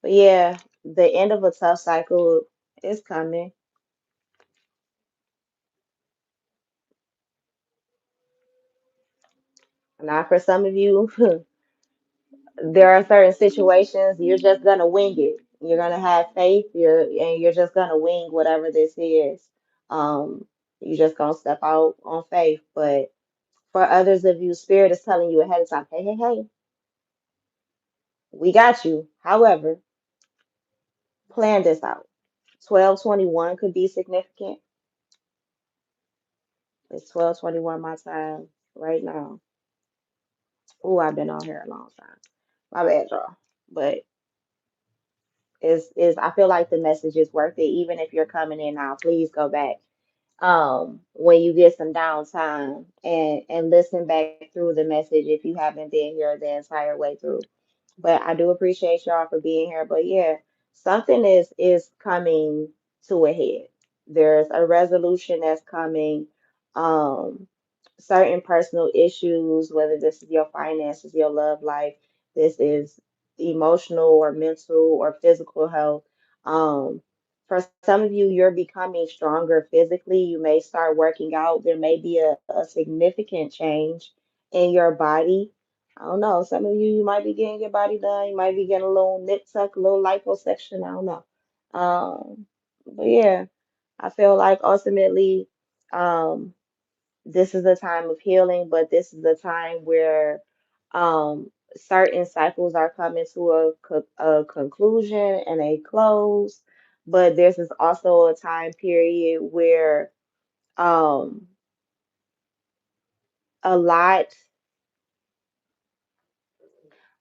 But yeah, the end of a tough cycle is coming. Now, for some of you, there are certain situations you're just gonna wing it. You're gonna have faith. You're just gonna wing whatever this is. Um, you're just gonna step out on faith. But for others of you, Spirit is telling you ahead of time, hey, hey, hey, we got you. However, plan this out. 1221 could be significant. It's 1221 my time right now. Oh, I've been on here a long time. My bad, y'all. But is I feel like the message is worth it. Even if you're coming in now, please go back when you get some downtime and listen back through the message if you haven't been here the entire way through. But I do appreciate y'all for being here. But yeah, something is coming to a head. There's a resolution that's coming. Um, certain personal issues, whether this is your finances, your love life, this is emotional or mental or physical health. Um, for some of you, you're becoming stronger physically. You may start working out. There may be a significant change in your body. I don't know. Some of you, you might be getting your body done. You might be getting a little nip tuck, a little liposuction. I don't know. But yeah, I feel like ultimately, um, this is a time of healing, but this is a time where certain cycles are coming to a conclusion and a close. But this is also a time period where um, a lot,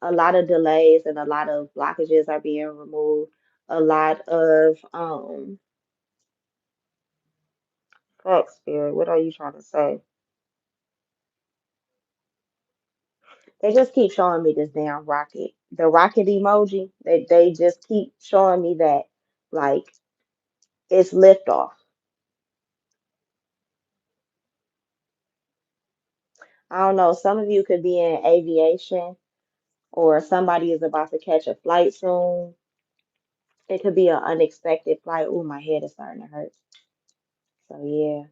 a lot of delays and a lot of blockages are being removed. A lot of fuck spirit. What are you trying to say? They just keep showing me this damn rocket. The rocket emoji, they just keep showing me that like it's liftoff. I don't know. Some of you could be in aviation or somebody is about to catch a flight soon. It could be an unexpected flight. Ooh, my head is starting to hurt. So yeah.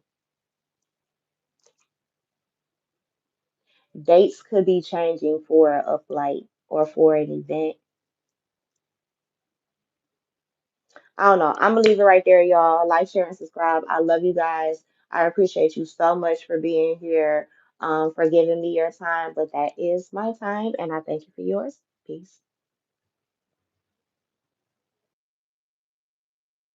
Dates could be changing for a flight or for an event. I don't know. I'm gonna leave it right there, y'all. Like, share, and subscribe. I love you guys. I appreciate you so much for being here, for giving me your time. But that is my time, and I thank you for yours. Peace.